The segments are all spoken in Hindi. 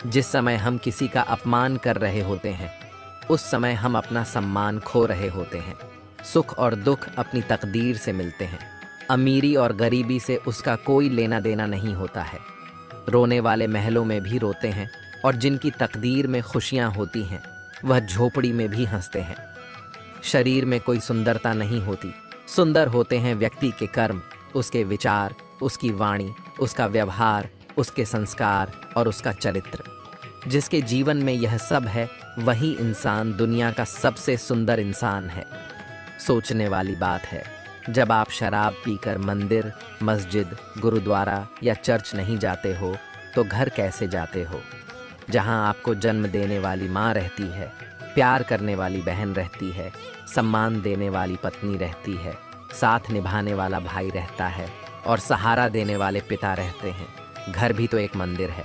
जिस समय हम किसी का अपमान कर रहे होते हैं, उस समय हम अपना सम्मान खो रहे होते हैं। सुख और दुख अपनी तकदीर से मिलते हैं। अमीरी और गरीबी से उसका कोई लेना देना नहीं होता है। रोने वाले महलों में भी रोते हैं और जिनकी तकदीर में खुशियां होती हैं, वह झोपड़ी में भी हंसते हैं। शरीर में कोई सुंदरता नहीं होती, सुंदर होते हैं व्यक्ति के कर्म, उसके विचार, उसकी वाणी, उसका व्यवहार, उसके संस्कार और उसका चरित्र। जिसके जीवन में यह सब है, वही इंसान दुनिया का सबसे सुंदर इंसान है। सोचने वाली बात है, जब आप शराब पीकर मंदिर, मस्जिद, गुरुद्वारा या चर्च नहीं जाते हो, तो घर कैसे जाते हो? जहां आपको जन्म देने वाली माँ रहती है, प्यार करने वाली बहन रहती है, सम्मान देने वाली पत्नी रहती है, साथ निभाने वाला भाई रहता है और सहारा देने वाले पिता रहते हैं। घर भी तो एक मंदिर है।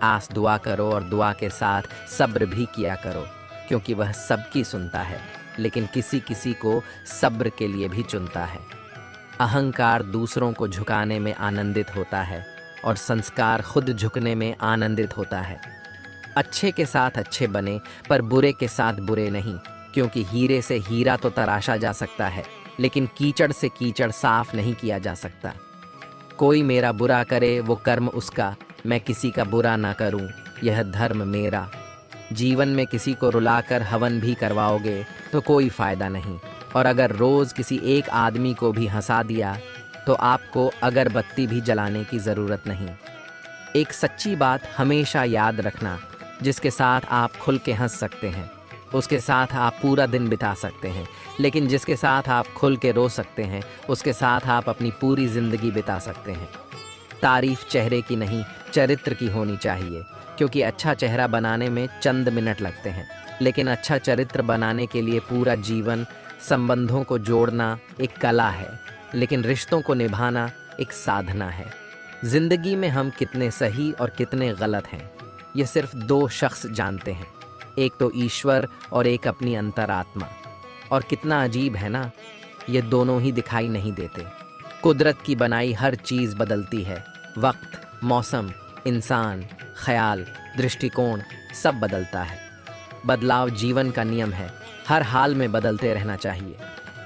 आस दुआ करो और दुआ के साथ सब्र भी किया करो, क्योंकि वह सबकी सुनता है, लेकिन किसी किसी को सब्र के लिए भी चुनता है। अहंकार दूसरों को झुकाने में आनंदित होता है और संस्कार खुद झुकने में आनंदित होता है। अच्छे के साथ अच्छे बने, पर बुरे के साथ बुरे नहीं, क्योंकि हीरे से हीरा तो तराशा जा सकता है, लेकिन कीचड़ से कीचड़ साफ नहीं किया जा सकता। कोई मेरा बुरा करे वो कर्म उसका, मैं किसी का बुरा ना करूं, यह धर्म मेरा। जीवन में किसी को रुलाकर हवन भी करवाओगे तो कोई फायदा नहीं, और अगर रोज किसी एक आदमी को भी हंसा दिया तो आपको अगरबत्ती भी जलाने की ज़रूरत नहीं। एक सच्ची बात हमेशा याद रखना, जिसके साथ आप खुल के हंस सकते हैं, उसके साथ आप पूरा दिन बिता सकते हैं, लेकिन जिसके साथ आप खुल के रो सकते हैं, उसके साथ आप अपनी पूरी ज़िंदगी बिता सकते हैं। तारीफ चेहरे की नहीं, चरित्र की होनी चाहिए, क्योंकि अच्छा चेहरा बनाने में चंद मिनट लगते हैं, लेकिन अच्छा चरित्र बनाने के लिए पूरा जीवन। संबंधों को जोड़ना एक कला है, लेकिन रिश्तों को निभाना एक साधना है। जिंदगी में हम कितने सही और कितने गलत हैं, ये सिर्फ दो शख्स जानते हैं, एक तो ईश्वर और एक अपनी अंतरात्मा। और कितना अजीब है ना, ये दोनों ही दिखाई नहीं देते। कुदरत की बनाई हर चीज़ बदलती है, वक्त, मौसम, इंसान, ख्याल, दृष्टिकोण सब बदलता है। बदलाव जीवन का नियम है, हर हाल में बदलते रहना चाहिए।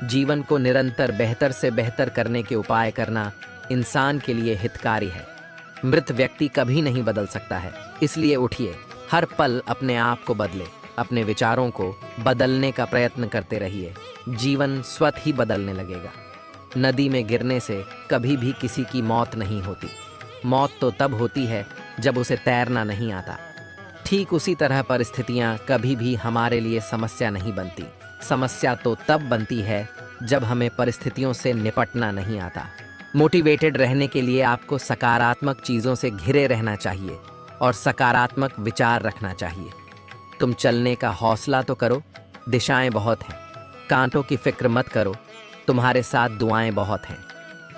जीवन को निरंतर बेहतर से बेहतर करने के उपाय करना इंसान के लिए हितकारी है। मृत व्यक्ति कभी नहीं बदल सकता है, इसलिए उठिए, हर पल अपने आप को बदले, अपने विचारों को बदलने का प्रयत्न करते रहिए। जीवन स्वतः ही बदलने लगेगा। नदी में गिरने से कभी भी किसी की मौत नहीं होती। मौत तो तब होती है जब उसे तैरना नहीं आता। ठीक उसी तरह परिस्थितियां कभी भी हमारे लिए समस्या नहीं बनती। समस्या तो तब बनती है जब हमें परिस्थितियों से निपटना नहीं आता। मोटिवेटेड रहने के लिए आपको सकारात्मक चीज़ों से घिरे रहना चाहिए और सकारात्मक विचार रखना चाहिए। तुम चलने का हौसला तो करो, दिशाएं बहुत हैं। कांटों की फिक्र मत करो, तुम्हारे साथ दुआएं बहुत हैं।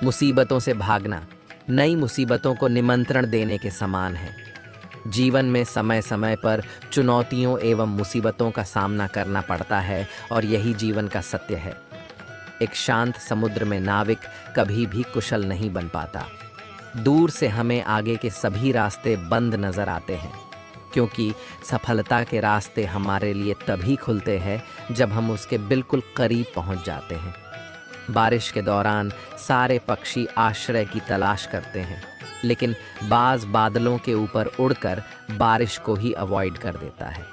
मुसीबतों से भागना नई मुसीबतों को निमंत्रण देने के समान है। जीवन में समय समय पर चुनौतियों एवं मुसीबतों का सामना करना पड़ता है, और यही जीवन का सत्य है। एक शांत समुद्र में नाविक कभी भी कुशल नहीं बन पाता। दूर से हमें आगे के सभी रास्ते बंद नजर आते हैं, क्योंकि सफलता के रास्ते हमारे लिए तभी खुलते हैं जब हम उसके बिल्कुल करीब पहुंच जाते हैं। बारिश के दौरान सारे पक्षी आश्रय की तलाश करते हैं, लेकिन बाज बादलों के ऊपर उड़कर बारिश को ही अवॉइड कर देता है।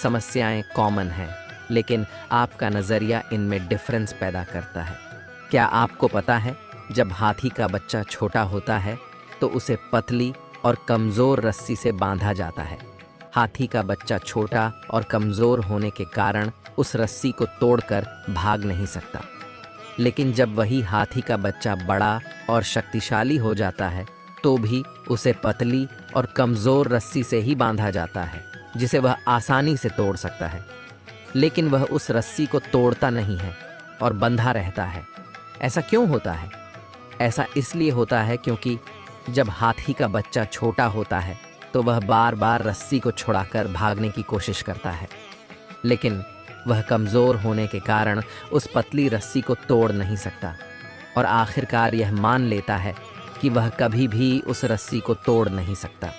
समस्याएं कॉमन हैं, लेकिन आपका नज़रिया इनमें डिफरेंस पैदा करता है। क्या आपको पता है, जब हाथी का बच्चा छोटा होता है तो उसे पतली और कमज़ोर रस्सी से बांधा जाता है। हाथी का बच्चा छोटा और कमज़ोर होने के कारण उस रस्सी को तोड़कर भाग नहीं सकता, लेकिन जब वही हाथी का बच्चा बड़ा और शक्तिशाली हो जाता है तो भी उसे पतली और कमज़ोर रस्सी से ही बांधा जाता है, जिसे वह आसानी से तोड़ सकता है। लेकिन वह उस रस्सी को तोड़ता नहीं है और बंधा रहता है। ऐसा क्यों होता है? ऐसा इसलिए होता है क्योंकि जब हाथी का बच्चा छोटा होता है तो वह बार बार रस्सी को छुड़ाकर भागने की कोशिश करता है, लेकिन वह कमज़ोर होने के कारण उस पतली रस्सी को तोड़ नहीं सकता, और आखिरकार यह मान लेता है कि वह कभी भी उस रस्सी को तोड़ नहीं सकता।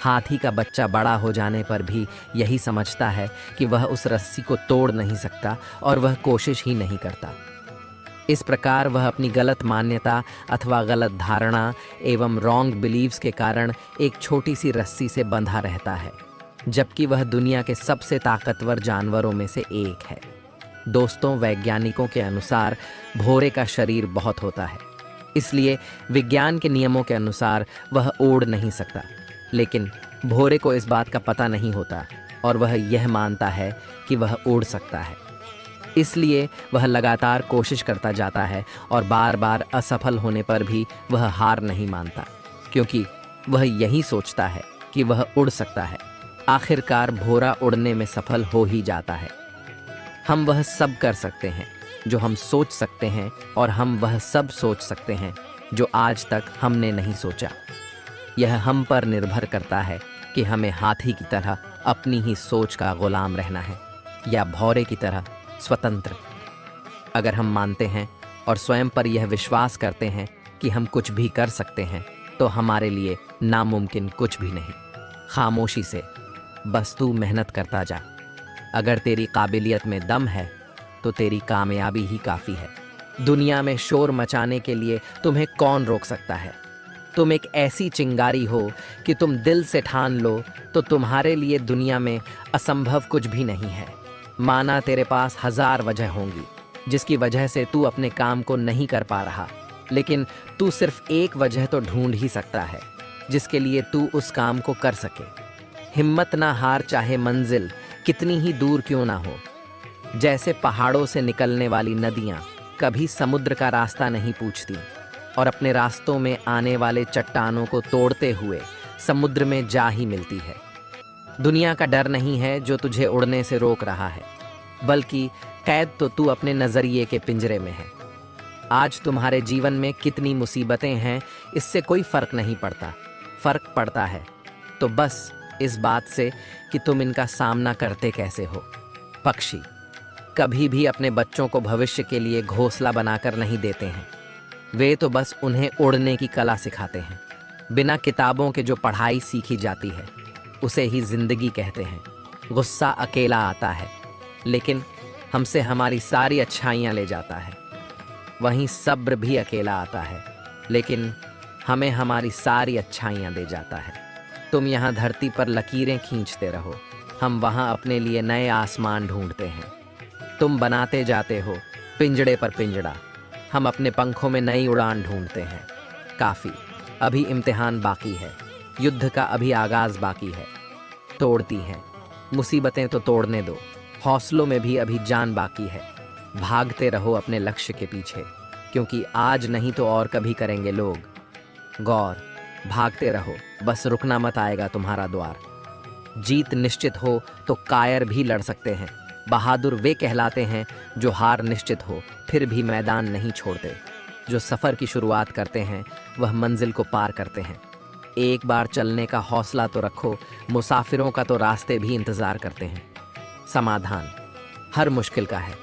हाथी का बच्चा बड़ा हो जाने पर भी यही समझता है कि वह उस रस्सी को तोड़ नहीं सकता और वह कोशिश ही नहीं करता। इस प्रकार वह अपनी गलत मान्यता अथवा गलत धारणा एवं रॉन्ग बिलीव्स के कारण एक छोटी सी रस्सी से बंधा रहता है, जबकि वह दुनिया के सबसे ताकतवर जानवरों में से एक है। दोस्तों, वैज्ञानिकों के अनुसार भौरे का शरीर बहुत होता है, इसलिए विज्ञान के नियमों के अनुसार वह उड़ नहीं सकता। लेकिन भौरे को इस बात का पता नहीं होता और वह यह मानता है कि वह उड़ सकता है। इसलिए वह लगातार कोशिश करता जाता है और बार बार असफल होने पर भी वह हार नहीं मानता, क्योंकि वह यही सोचता है कि वह उड़ सकता है। आखिरकार भौरा उड़ने में सफल हो ही जाता है। हम वह सब कर सकते हैं जो हम सोच सकते हैं, और हम वह सब सोच सकते हैं जो आज तक हमने नहीं सोचा। यह हम पर निर्भर करता है कि हमें हाथी की तरह अपनी ही सोच का गुलाम रहना है या भौरे की तरह स्वतंत्र। अगर हम मानते हैं और स्वयं पर यह विश्वास करते हैं कि हम कुछ भी कर सकते हैं, तो हमारे लिए नामुमकिन कुछ भी नहीं। खामोशी से बस तू मेहनत करता जा। अगर तेरी काबिलियत में दम है तो तेरी कामयाबी ही काफ़ी है। दुनिया में शोर मचाने के लिए तुम्हें कौन रोक सकता है? तुम एक ऐसी चिंगारी हो कि तुम दिल से ठान लो तो तुम्हारे लिए दुनिया में असंभव कुछ भी नहीं है। माना तेरे पास 1000 वजह होंगी जिसकी वजह से तू अपने काम को नहीं कर पा रहा, लेकिन तू सिर्फ एक वजह तो ढूंढ ही सकता है जिसके लिए तू उस काम को कर सके। हिम्मत ना हार, चाहे मंजिल कितनी ही दूर क्यों ना हो। जैसे पहाड़ों से निकलने वाली नदियाँ कभी समुद्र का रास्ता नहीं पूछती और अपने रास्तों में आने वाले चट्टानों को तोड़ते हुए समुद्र में जा ही मिलती है। दुनिया का डर नहीं है जो तुझे उड़ने से रोक रहा है, बल्कि कैद तो तू अपने नज़रिए के पिंजरे में है। आज तुम्हारे जीवन में कितनी मुसीबतें हैं, इससे कोई फ़र्क नहीं पड़ता। फ़र्क पड़ता है तो बस इस बात से कि तुम इनका सामना करते कैसे हो। पक्षी कभी भी अपने बच्चों को भविष्य के लिए घोंसला बनाकर नहीं देते हैं, वे तो बस उन्हें उड़ने की कला सिखाते हैं। बिना किताबों के जो पढ़ाई सीखी जाती है उसे ही जिंदगी कहते हैं। गुस्सा अकेला आता है, लेकिन हमसे हमारी सारी अच्छाइयाँ ले जाता है। वहीं सब्र भी अकेला आता है, लेकिन हमें हमारी सारी अच्छाइयाँ दे जाता है। तुम यहाँ धरती पर लकीरें खींचते रहो, हम वहाँ अपने लिए नए आसमान ढूंढते हैं। तुम बनाते जाते हो पिंजड़े पर पिंजड़ा, हम अपने पंखों में नई उड़ान ढूंढते हैं। काफ़ी, अभी इम्तिहान बाकी है, युद्ध का अभी आगाज़ बाकी है। तोड़ती हैं मुसीबतें तो तोड़ने दो, हौसलों में भी अभी जान बाकी है। भागते रहो अपने लक्ष्य के पीछे, क्योंकि आज नहीं तो और कभी करेंगे लोग। गौर, भागते रहो, बस रुकना मत आएगा तुम्हारा द्वार। जीत निश्चित हो तो कायर भी लड़ सकते हैं। बहादुर वे कहलाते हैं जो हार निश्चित हो फिर भी मैदान नहीं छोड़ते। जो सफ़र की शुरुआत करते हैं वह मंजिल को पार करते हैं। एक बार चलने का हौसला तो रखो, मुसाफिरों का तो रास्ते भी इंतज़ार करते हैं। समाधान हर मुश्किल का है,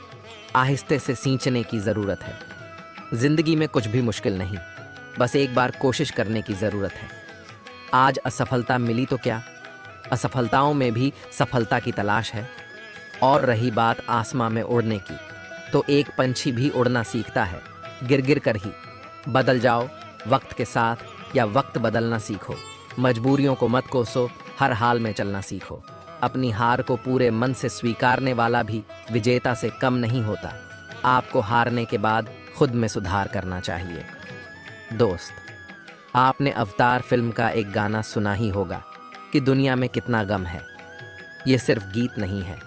आहिस्ते से सींचने की ज़रूरत है। ज़िंदगी में कुछ भी मुश्किल नहीं, बस एक बार कोशिश करने की ज़रूरत है। आज असफलता मिली तो क्या, असफलताओं में भी सफलता की तलाश है। और रही बात आसमां में उड़ने की, तो एक पंछी भी उड़ना सीखता है, गिर गिर कर ही। बदल जाओ वक्त के साथ या वक्त बदलना सीखो। मजबूरियों को मत कोसो, हर हाल में चलना सीखो। अपनी हार को पूरे मन से स्वीकारने वाला भी विजेता से कम नहीं होता। आपको हारने के बाद खुद में सुधार करना चाहिए। दोस्त, आपने अवतार फिल्म का एक गाना सुना ही होगा कि दुनिया में कितना गम है। ये सिर्फ गीत नहीं है,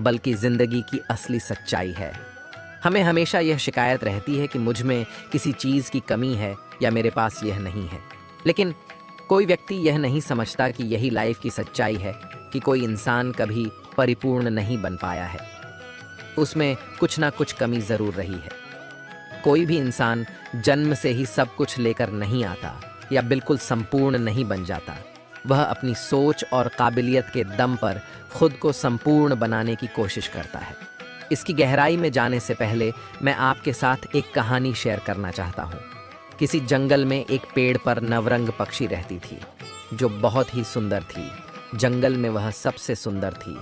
बल्कि ज़िंदगी की असली सच्चाई है। हमें हमेशा यह शिकायत रहती है कि मुझ में किसी चीज़ की कमी है या मेरे पास यह नहीं है, लेकिन कोई व्यक्ति यह नहीं समझता कि यही लाइफ की सच्चाई है कि कोई इंसान कभी परिपूर्ण नहीं बन पाया है। उसमें कुछ ना कुछ कमी ज़रूर रही है। कोई भी इंसान जन्म से ही सब कुछ लेकर नहीं आता या बिल्कुल संपूर्ण नहीं बन जाता। वह अपनी सोच और काबिलियत के दम पर खुद को संपूर्ण बनाने की कोशिश करता है। इसकी गहराई में जाने से पहले मैं आपके साथ एक कहानी शेयर करना चाहता हूँ। किसी जंगल में एक पेड़ पर नवरंग पक्षी रहती थी। जो बहुत ही सुंदर थी। जंगल में वह सबसे सुंदर थी।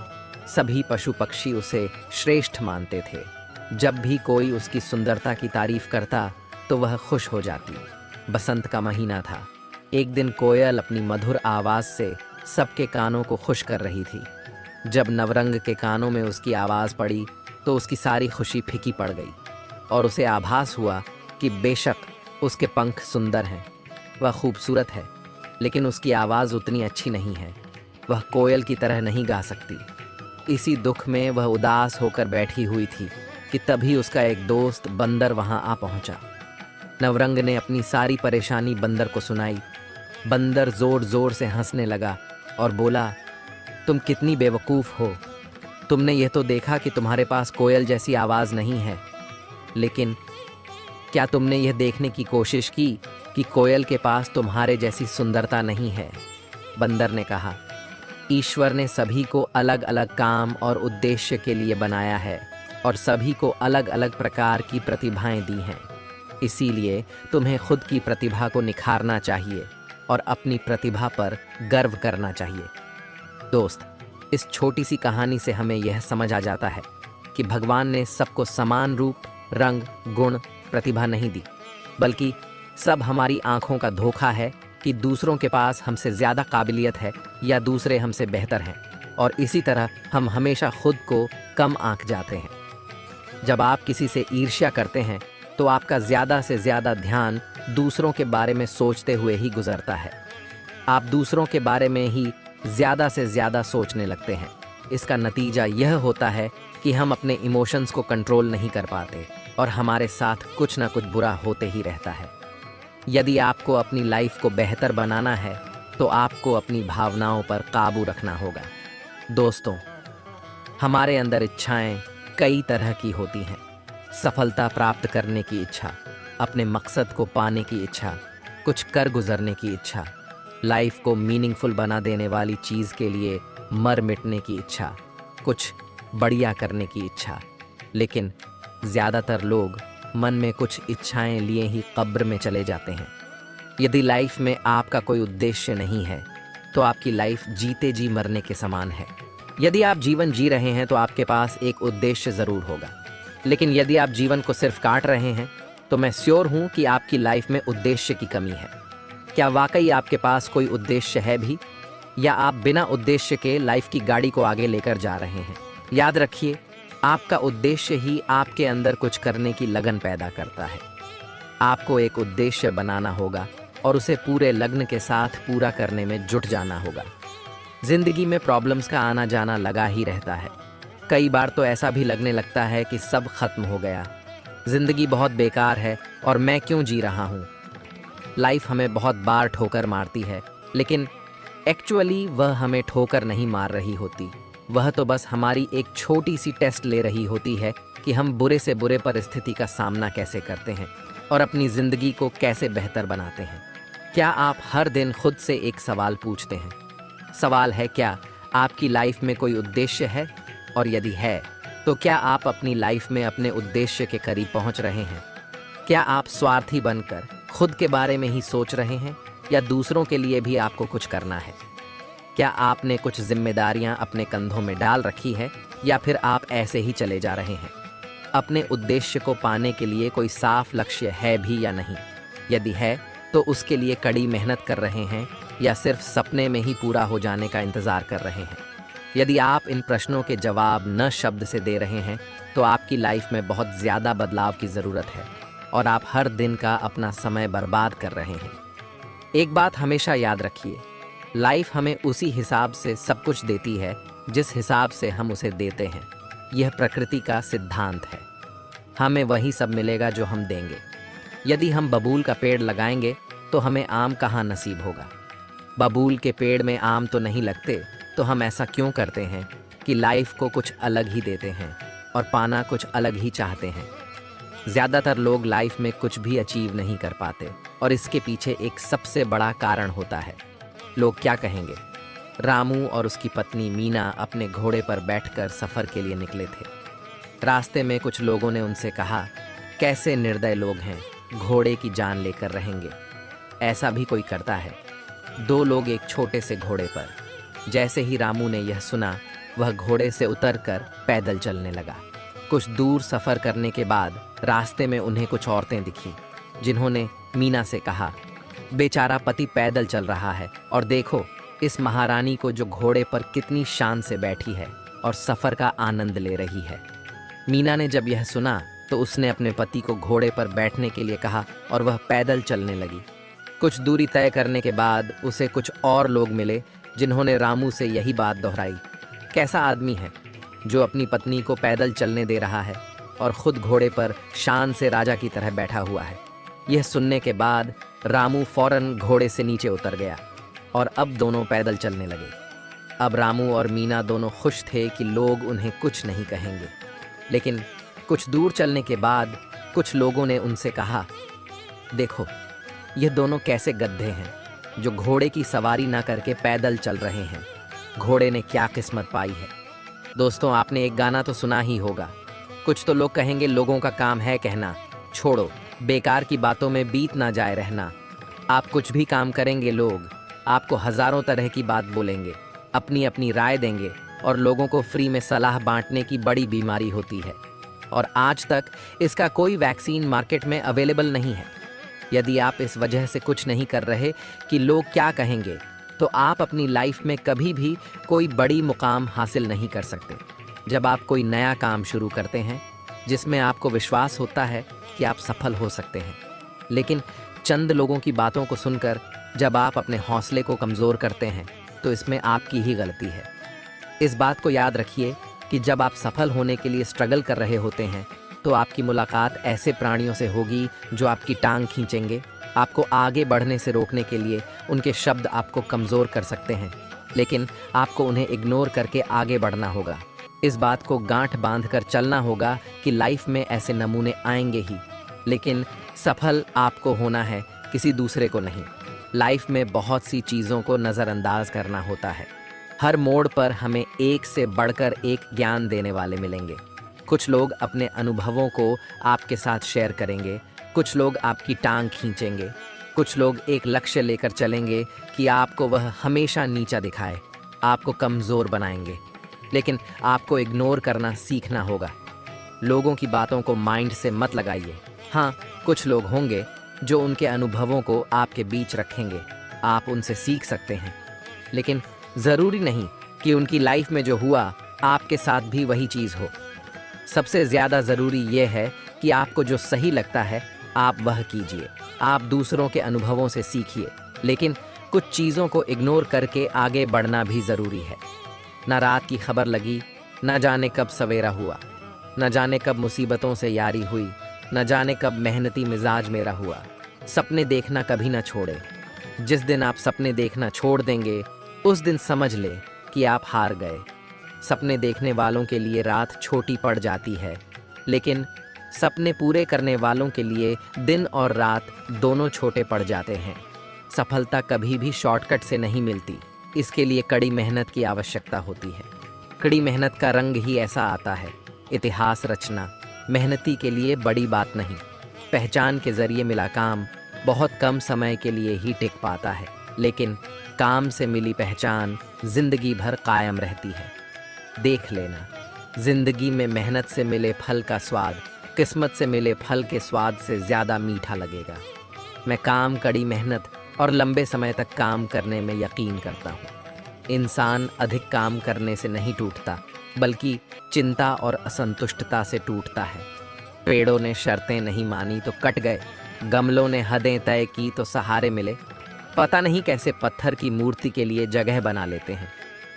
सभी पशु पक्षी उसे श्रेष्ठ मानते थे। जब भी कोई उसकी सुंदरता की तारीफ करता तो वह खुश हो जाती। बसंत का महीना था। एक दिन कोयल अपनी मधुर आवाज़ से सबके कानों को खुश कर रही थी। जब नवरंग के कानों में उसकी आवाज़ पड़ी तो उसकी सारी खुशी फीकी पड़ गई और उसे आभास हुआ कि बेशक उसके पंख सुंदर हैं, वह खूबसूरत है, लेकिन उसकी आवाज़ उतनी अच्छी नहीं है। वह कोयल की तरह नहीं गा सकती। इसी दुख में वह उदास होकर बैठी हुई थी कि तभी उसका एक दोस्त बंदर वहां आ पहुंचा। नवरंग ने अपनी सारी परेशानी बंदर को सुनाई। बंदर जोर जोर से हंसने लगा और बोला, तुम कितनी बेवकूफ़ हो। तुमने यह तो देखा कि तुम्हारे पास कोयल जैसी आवाज़ नहीं है, लेकिन क्या तुमने यह देखने की कोशिश की कि कोयल के पास तुम्हारे जैसी सुंदरता नहीं है? बंदर ने कहा, ईश्वर ने सभी को अलग अलग काम और उद्देश्य के लिए बनाया है और सभी को अलग अलग प्रकार की प्रतिभाएं दी हैं। इसीलिए तुम्हें खुद की प्रतिभा को निखारना चाहिए और अपनी प्रतिभा पर गर्व करना चाहिए। दोस्त, इस छोटी सी कहानी से हमें यह समझ आ जाता है कि भगवान ने सबको समान रूप, रंग, गुण, प्रतिभा नहीं दी, बल्कि सब हमारी आंखों का धोखा है कि दूसरों के पास हमसे ज़्यादा काबिलियत है या दूसरे हमसे बेहतर हैं, और इसी तरह हम हमेशा खुद को कम आंक जाते हैं। जब आप किसी से ईर्ष्या करते हैं तो आपका ज़्यादा से ज़्यादा ध्यान दूसरों के बारे में सोचते हुए ही गुजरता है। आप दूसरों के बारे में ही ज़्यादा से ज़्यादा सोचने लगते हैं। इसका नतीजा यह होता है कि हम अपने इमोशंस को कंट्रोल नहीं कर पाते और हमारे साथ कुछ ना कुछ बुरा होते ही रहता है। यदि आपको अपनी लाइफ को बेहतर बनाना है तो आपको अपनी भावनाओं पर काबू रखना होगा। दोस्तों, हमारे अंदर इच्छाएं कई तरह की होती हैं। सफलता प्राप्त करने की इच्छा, अपने मकसद को पाने की इच्छा, कुछ कर गुजरने की इच्छा, लाइफ को मीनिंगफुल बना देने वाली चीज़ के लिए मर मिटने की इच्छा, कुछ बढ़िया करने की इच्छा। लेकिन ज़्यादातर लोग मन में कुछ इच्छाएं लिए ही कब्र में चले जाते हैं। यदि लाइफ में आपका कोई उद्देश्य नहीं है तो आपकी लाइफ जीते जी मरने के समान है। यदि आप जीवन जी रहे हैं तो आपके पास एक उद्देश्य ज़रूर होगा, लेकिन यदि आप जीवन को सिर्फ काट रहे हैं तो मैं श्योर हूं कि आपकी लाइफ में उद्देश्य की कमी है। क्या वाकई आपके पास कोई उद्देश्य है भी, या आप बिना उद्देश्य के लाइफ की गाड़ी को आगे लेकर जा रहे हैं? याद रखिए, आपका उद्देश्य ही आपके अंदर कुछ करने की लगन पैदा करता है। आपको एक उद्देश्य बनाना होगा और उसे पूरे लगन के साथ पूरा करने में जुट जाना होगा। जिंदगी में प्रॉब्लम्स का आना जाना लगा ही रहता है। कई बार तो ऐसा भी लगने लगता है कि सब खत्म हो गया, जिंदगी बहुत बेकार है और मैं क्यों जी रहा हूँ। लाइफ हमें बहुत बार ठोकर मारती है, लेकिन एक्चुअली वह हमें ठोकर नहीं मार रही होती। वह तो बस हमारी एक छोटी सी टेस्ट ले रही होती है कि हम बुरे से बुरे परिस्थिति का सामना कैसे करते हैं और अपनी ज़िंदगी को कैसे बेहतर बनाते हैं। क्या आप हर दिन खुद से एक सवाल पूछते हैं? सवाल है, क्या आपकी लाइफ में कोई उद्देश्य है? और यदि है तो क्या आप अपनी लाइफ में अपने उद्देश्य के करीब पहुंच रहे हैं? क्या आप स्वार्थी बनकर खुद के बारे में ही सोच रहे हैं या दूसरों के लिए भी आपको कुछ करना है? क्या आपने कुछ जिम्मेदारियां अपने कंधों में डाल रखी है या फिर आप ऐसे ही चले जा रहे हैं? अपने उद्देश्य को पाने के लिए कोई साफ लक्ष्य है भी या नहीं? यदि है तो उसके लिए कड़ी मेहनत कर रहे हैं या सिर्फ सपने में ही पूरा हो जाने का इंतज़ार कर रहे हैं? यदि आप इन प्रश्नों के जवाब न शब्द से दे रहे हैं तो आपकी लाइफ में बहुत ज़्यादा बदलाव की ज़रूरत है और आप हर दिन का अपना समय बर्बाद कर रहे हैं। एक बात हमेशा याद रखिए, लाइफ हमें उसी हिसाब से सब कुछ देती है जिस हिसाब से हम उसे देते हैं। यह प्रकृति का सिद्धांत है। हमें वही सब मिलेगा जो हम देंगे। यदि हम बबूल का पेड़ लगाएंगे तो हमें आम कहाँ नसीब होगा? बबूल के पेड़ में आम तो नहीं लगते, तो हम ऐसा क्यों करते हैं कि लाइफ को कुछ अलग ही देते हैं और पाना कुछ अलग ही चाहते हैं? ज़्यादातर लोग लाइफ में कुछ भी अचीव नहीं कर पाते और इसके पीछे एक सबसे बड़ा कारण होता है, लोग क्या कहेंगे। रामू और उसकी पत्नी मीना अपने घोड़े पर बैठकर सफ़र के लिए निकले थे। रास्ते में कुछ लोगों ने उनसे कहा, कैसे निर्दय लोग हैं, घोड़े की जान लेकर रहेंगे। ऐसा भी कोई करता है? दो लोग एक छोटे से घोड़े पर। जैसे ही रामू ने यह सुना, वह घोड़े से उतरकर पैदल चलने लगा। कुछ दूर सफर करने के बाद रास्ते में उन्हें कुछ औरतें दिखीं, जिन्होंने मीना से कहा, बेचारा पति पैदल चल रहा है और देखो इस महारानी को जो घोड़े पर कितनी शान से बैठी है और सफर का आनंद ले रही है। मीना ने जब यह सुना तो उसने अपने पति को घोड़े पर बैठने के लिए कहा और वह पैदल चलने लगी। कुछ दूरी तय करने के बाद उसे कुछ और लोग मिले, जिन्होंने रामू से यही बात दोहराई, कैसा आदमी है जो अपनी पत्नी को पैदल चलने दे रहा है और खुद घोड़े पर शान से राजा की तरह बैठा हुआ है। यह सुनने के बाद रामू फौरन घोड़े से नीचे उतर गया और अब दोनों पैदल चलने लगे। अब रामू और मीना दोनों खुश थे कि लोग उन्हें कुछ नहीं कहेंगे। लेकिन कुछ दूर चलने के बाद कुछ लोगों ने उनसे कहा, देखो ये दोनों कैसे गधे हैं जो घोड़े की सवारी ना करके पैदल चल रहे हैं। घोड़े ने क्या किस्मत पाई है। दोस्तों, आपने एक गाना तो सुना ही होगा, कुछ तो लोग कहेंगे लोगों का काम है कहना, छोड़ो बेकार की बातों में बीत ना जाए रहना। आप कुछ भी काम करेंगे, लोग आपको हजारों तरह की बात बोलेंगे, अपनी अपनी राय देंगे और लोगों को फ्री में सलाह बांटने की बड़ी बीमारी होती है और आज तक इसका कोई वैक्सीन मार्केट में अवेलेबल नहीं है। यदि आप इस वजह से कुछ नहीं कर रहे कि लोग क्या कहेंगे, तो आप अपनी लाइफ में कभी भी कोई बड़ी मुकाम हासिल नहीं कर सकते। जब आप कोई नया काम शुरू करते हैं जिसमें आपको विश्वास होता है कि आप सफल हो सकते हैं, लेकिन चंद लोगों की बातों को सुनकर जब आप अपने हौसले को कमज़ोर करते हैं, तो इसमें आपकी ही गलती है। इस बात को याद रखिए कि जब आप सफल होने के लिए स्ट्रगल कर रहे होते हैं, तो आपकी मुलाकात ऐसे प्राणियों से होगी जो आपकी टांग खींचेंगे। आपको आगे बढ़ने से रोकने के लिए उनके शब्द आपको कमज़ोर कर सकते हैं, लेकिन आपको उन्हें इग्नोर करके आगे बढ़ना होगा। इस बात को गांठ बांधकर चलना होगा कि लाइफ में ऐसे नमूने आएंगे ही, लेकिन सफल आपको होना है, किसी दूसरे को नहीं। लाइफ में बहुत सी चीज़ों को नज़रअंदाज करना होता है। हर मोड़ पर हमें एक से बढ़कर एक ज्ञान देने वाले मिलेंगे। कुछ लोग अपने अनुभवों को आपके साथ शेयर करेंगे, कुछ लोग आपकी टांग खींचेंगे, कुछ लोग एक लक्ष्य लेकर चलेंगे कि आपको वह हमेशा नीचा दिखाए, आपको कमज़ोर बनाएंगे, लेकिन आपको इग्नोर करना सीखना होगा। लोगों की बातों को माइंड से मत लगाइए। हाँ, कुछ लोग होंगे जो उनके अनुभवों को आपके बीच रखेंगे, आप उनसे सीख सकते हैं, लेकिन ज़रूरी नहीं कि उनकी लाइफ में जो हुआ आपके साथ भी वही चीज़ हो। सबसे ज़्यादा ज़रूरी यह है कि आपको जो सही लगता है आप वह कीजिए। आप दूसरों के अनुभवों से सीखिए, लेकिन कुछ चीज़ों को इग्नोर करके आगे बढ़ना भी ज़रूरी है। न रात की खबर लगी, न जाने कब सवेरा हुआ, न जाने कब मुसीबतों से यारी हुई, न जाने कब मेहनती मिजाज मेरा हुआ। सपने देखना कभी न छोड़े। जिस दिन आप सपने देखना छोड़ देंगे, उस दिन समझ ले कि आप हार गए। सपने देखने वालों के लिए रात छोटी पड़ जाती है, लेकिन सपने पूरे करने वालों के लिए दिन और रात दोनों छोटे पड़ जाते हैं। सफलता कभी भी शॉर्टकट से नहीं मिलती, इसके लिए कड़ी मेहनत की आवश्यकता होती है। कड़ी मेहनत का रंग ही ऐसा आता है। इतिहास रचना मेहनती के लिए बड़ी बात नहीं। पहचान के जरिए मिला काम बहुत कम समय के लिए ही टिक पाता है, लेकिन काम से मिली पहचान जिंदगी भर कायम रहती है। देख लेना, जिंदगी में मेहनत से मिले फल का स्वाद किस्मत से मिले फल के स्वाद से ज़्यादा मीठा लगेगा। मैं काम, कड़ी मेहनत और लंबे समय तक काम करने में यकीन करता हूँ। इंसान अधिक काम करने से नहीं टूटता, बल्कि चिंता और असंतुष्टता से टूटता है। पेड़ों ने शर्तें नहीं मानी तो कट गए, गमलों ने हदें तय की तो सहारे मिले। पता नहीं कैसे पत्थर की मूर्ति के लिए जगह बना लेते हैं।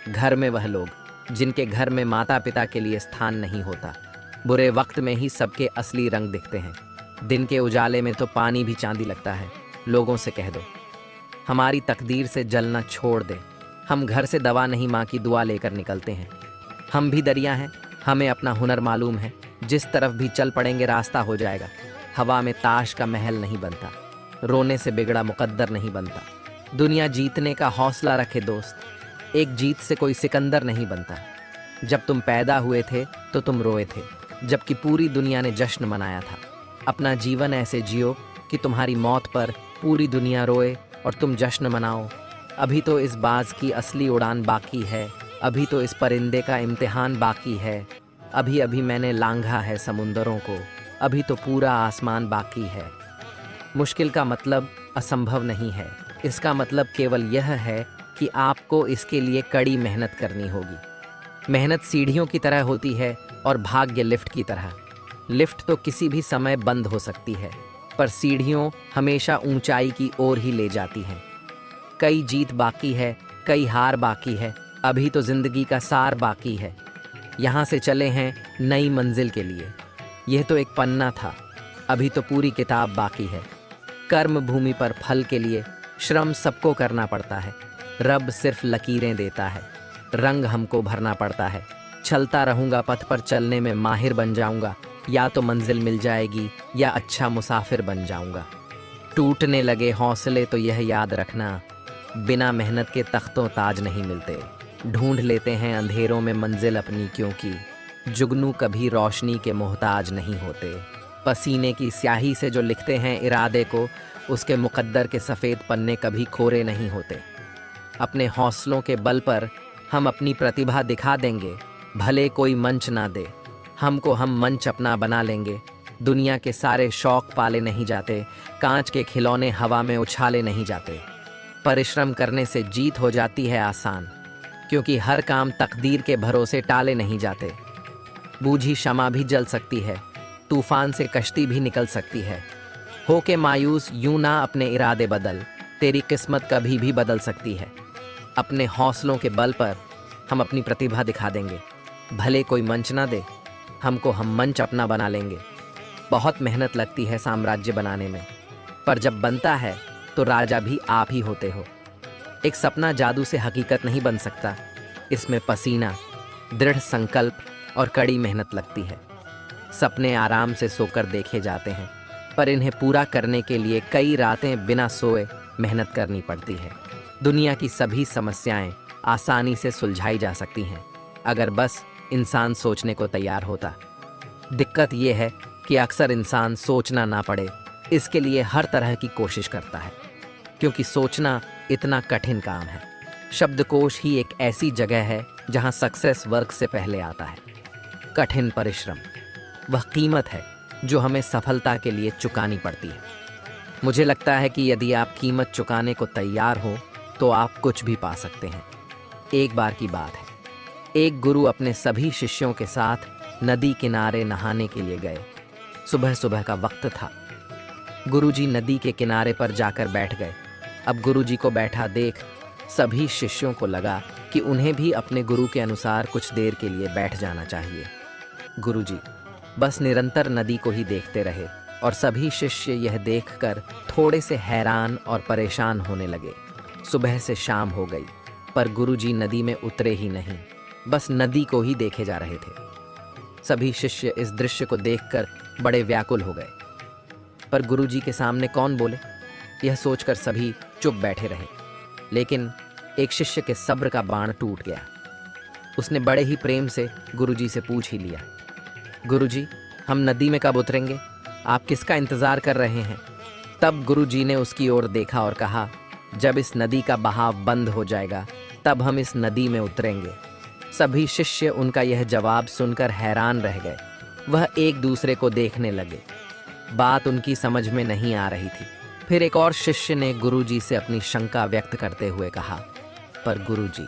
घर में वह लोग जिनके घर में माता पिता के लिए स्थान नहीं होता, बुरे वक्त में ही सबके असली रंग दिखते हैं। दिन के उजाले में तो पानी भी चांदी लगता है। लोगों से कह दो हमारी तकदीर से जलना छोड़ दे। हम घर से दवा नहीं, माँ की दुआ लेकर निकलते हैं। हम भी दरिया हैं, हमें अपना हुनर मालूम है। जिस तरफ भी चल पड़ेंगे रास्ता हो जाएगा। हवा में ताश का महल नहीं बनता, रोने से बिगड़ा मुकद्दर नहीं बनता। दुनिया जीतने का हौसला रखे दोस्त, एक जीत से कोई सिकंदर नहीं बनता। जब तुम पैदा हुए थे तो तुम रोए थे, जबकि पूरी दुनिया ने जश्न मनाया था। अपना जीवन ऐसे जियो कि तुम्हारी मौत पर पूरी दुनिया रोए और तुम जश्न मनाओ। अभी तो इस बाज की असली उड़ान बाकी है, अभी तो इस परिंदे का इम्तिहान बाकी है, अभी अभी मैंने लांघा है समुंदरों को, अभी तो पूरा आसमान बाकी है। मुश्किल का मतलब असंभव नहीं है, इसका मतलब केवल यह है कि आपको इसके लिए कड़ी मेहनत करनी होगी। मेहनत सीढ़ियों की तरह होती है और भाग्य लिफ्ट की तरह। लिफ्ट तो किसी भी समय बंद हो सकती है, पर सीढ़ियों हमेशा ऊंचाई की ओर ही ले जाती हैं। कई जीत बाकी है, कई हार बाकी है, अभी तो जिंदगी का सार बाकी है। यहाँ से चले हैं नई मंजिल के लिए। यह तो एक पन्ना था, अभी तो पूरी किताब बाकी है। कर्म भूमि पर फल के लिए श्रम सबको करना पड़ता है। रब सिर्फ लकीरें देता है, रंग हमको भरना पड़ता है। चलता रहूँगा पथ पर, चलने में माहिर बन जाऊँगा। या तो मंजिल मिल जाएगी या अच्छा मुसाफिर बन जाऊँगा। टूटने लगे हौसले तो यह याद रखना, बिना मेहनत के तख्तों ताज नहीं मिलते। ढूंढ लेते हैं अंधेरों में मंजिल अपनी, क्योंकि जुगनू कभी रोशनी के मोहताज नहीं होते। पसीने की स्याही से जो लिखते हैं इरादे को, उसके मुकद्दर के सफ़ेद पन्ने कभी कोरे नहीं होते। अपने हौसलों के बल पर हम अपनी प्रतिभा दिखा देंगे, भले कोई मंच ना दे, हमको हम मंच अपना बना लेंगे। दुनिया के सारे शौक पाले नहीं जाते, कांच के खिलौने हवा में उछाले नहीं जाते। परिश्रम करने से जीत हो जाती है आसान, क्योंकि हर काम तकदीर के भरोसे टाले नहीं जाते। बूझी शमा भी जल सकती है, तूफान से कश्ती भी निकल सकती है। हो के मायूस यूं ना अपने इरादे बदल, तेरी किस्मत कभी भी बदल सकती है। अपने हौसलों के बल पर हम अपनी प्रतिभा दिखा देंगे, भले कोई मंच ना दे, हमको हम मंच अपना बना लेंगे। बहुत मेहनत लगती है साम्राज्य बनाने में, पर जब बनता है तो राजा भी आप ही होते हो। एक सपना जादू से हकीकत नहीं बन सकता, इसमें पसीना, दृढ़ संकल्प और कड़ी मेहनत लगती है। सपने आराम से सोकर देखे जाते हैं, पर इन्हें पूरा करने के लिए कई रातें बिना सोए मेहनत करनी पड़ती है। दुनिया की सभी समस्याएं आसानी से सुलझाई जा सकती हैं, अगर बस इंसान सोचने को तैयार होता। दिक्कत यह है कि अक्सर इंसान सोचना ना पड़े, इसके लिए हर तरह की कोशिश करता है, क्योंकि सोचना इतना कठिन काम है। शब्दकोश ही एक ऐसी जगह है जहां सक्सेस वर्क से पहले आता है। कठिन परिश्रम वह कीमत है जो हमें सफलता के लिए चुकानी पड़ती है। मुझे लगता है कि यदि आप कीमत चुकाने को तैयार हो तो आप कुछ भी पा सकते हैं। एक बार की बात है, एक गुरु अपने सभी शिष्यों के साथ नदी किनारे नहाने के लिए गए। सुबह सुबह का वक्त था। गुरुजी नदी के किनारे पर जाकर बैठ गए। अब गुरुजी को बैठा देख सभी शिष्यों को लगा कि उन्हें भी अपने गुरु के अनुसार कुछ देर के लिए बैठ जाना चाहिए। गुरुजी बस निरंतर नदी को ही देखते रहे और सभी शिष्य यह देखकर थोड़े से हैरान और परेशान होने लगे। सुबह से शाम हो गई, पर गुरुजी नदी में उतरे ही नहीं, बस नदी को ही देखे जा रहे थे। सभी शिष्य इस दृश्य को देखकर बड़े व्याकुल हो गए, पर गुरुजी के सामने कौन बोले, यह सोचकर सभी चुप बैठे रहे। लेकिन एक शिष्य के सब्र का बाण टूट गया। उसने बड़े ही प्रेम से गुरुजी से पूछ ही लिया, गुरुजी हम नदी में कब उतरेंगे? आप किसका इंतज़ार कर रहे हैं? तब गुरुजी ने उसकी ओर देखा और कहा, जब इस नदी का बहाव बंद हो जाएगा तब हम इस नदी में उतरेंगे। सभी शिष्य उनका यह जवाब सुनकर हैरान रह गए। वह एक दूसरे को देखने लगे। बात उनकी समझ में नहीं आ रही थी। फिर एक और शिष्य ने गुरुजी से अपनी शंका व्यक्त करते हुए कहा, पर गुरुजी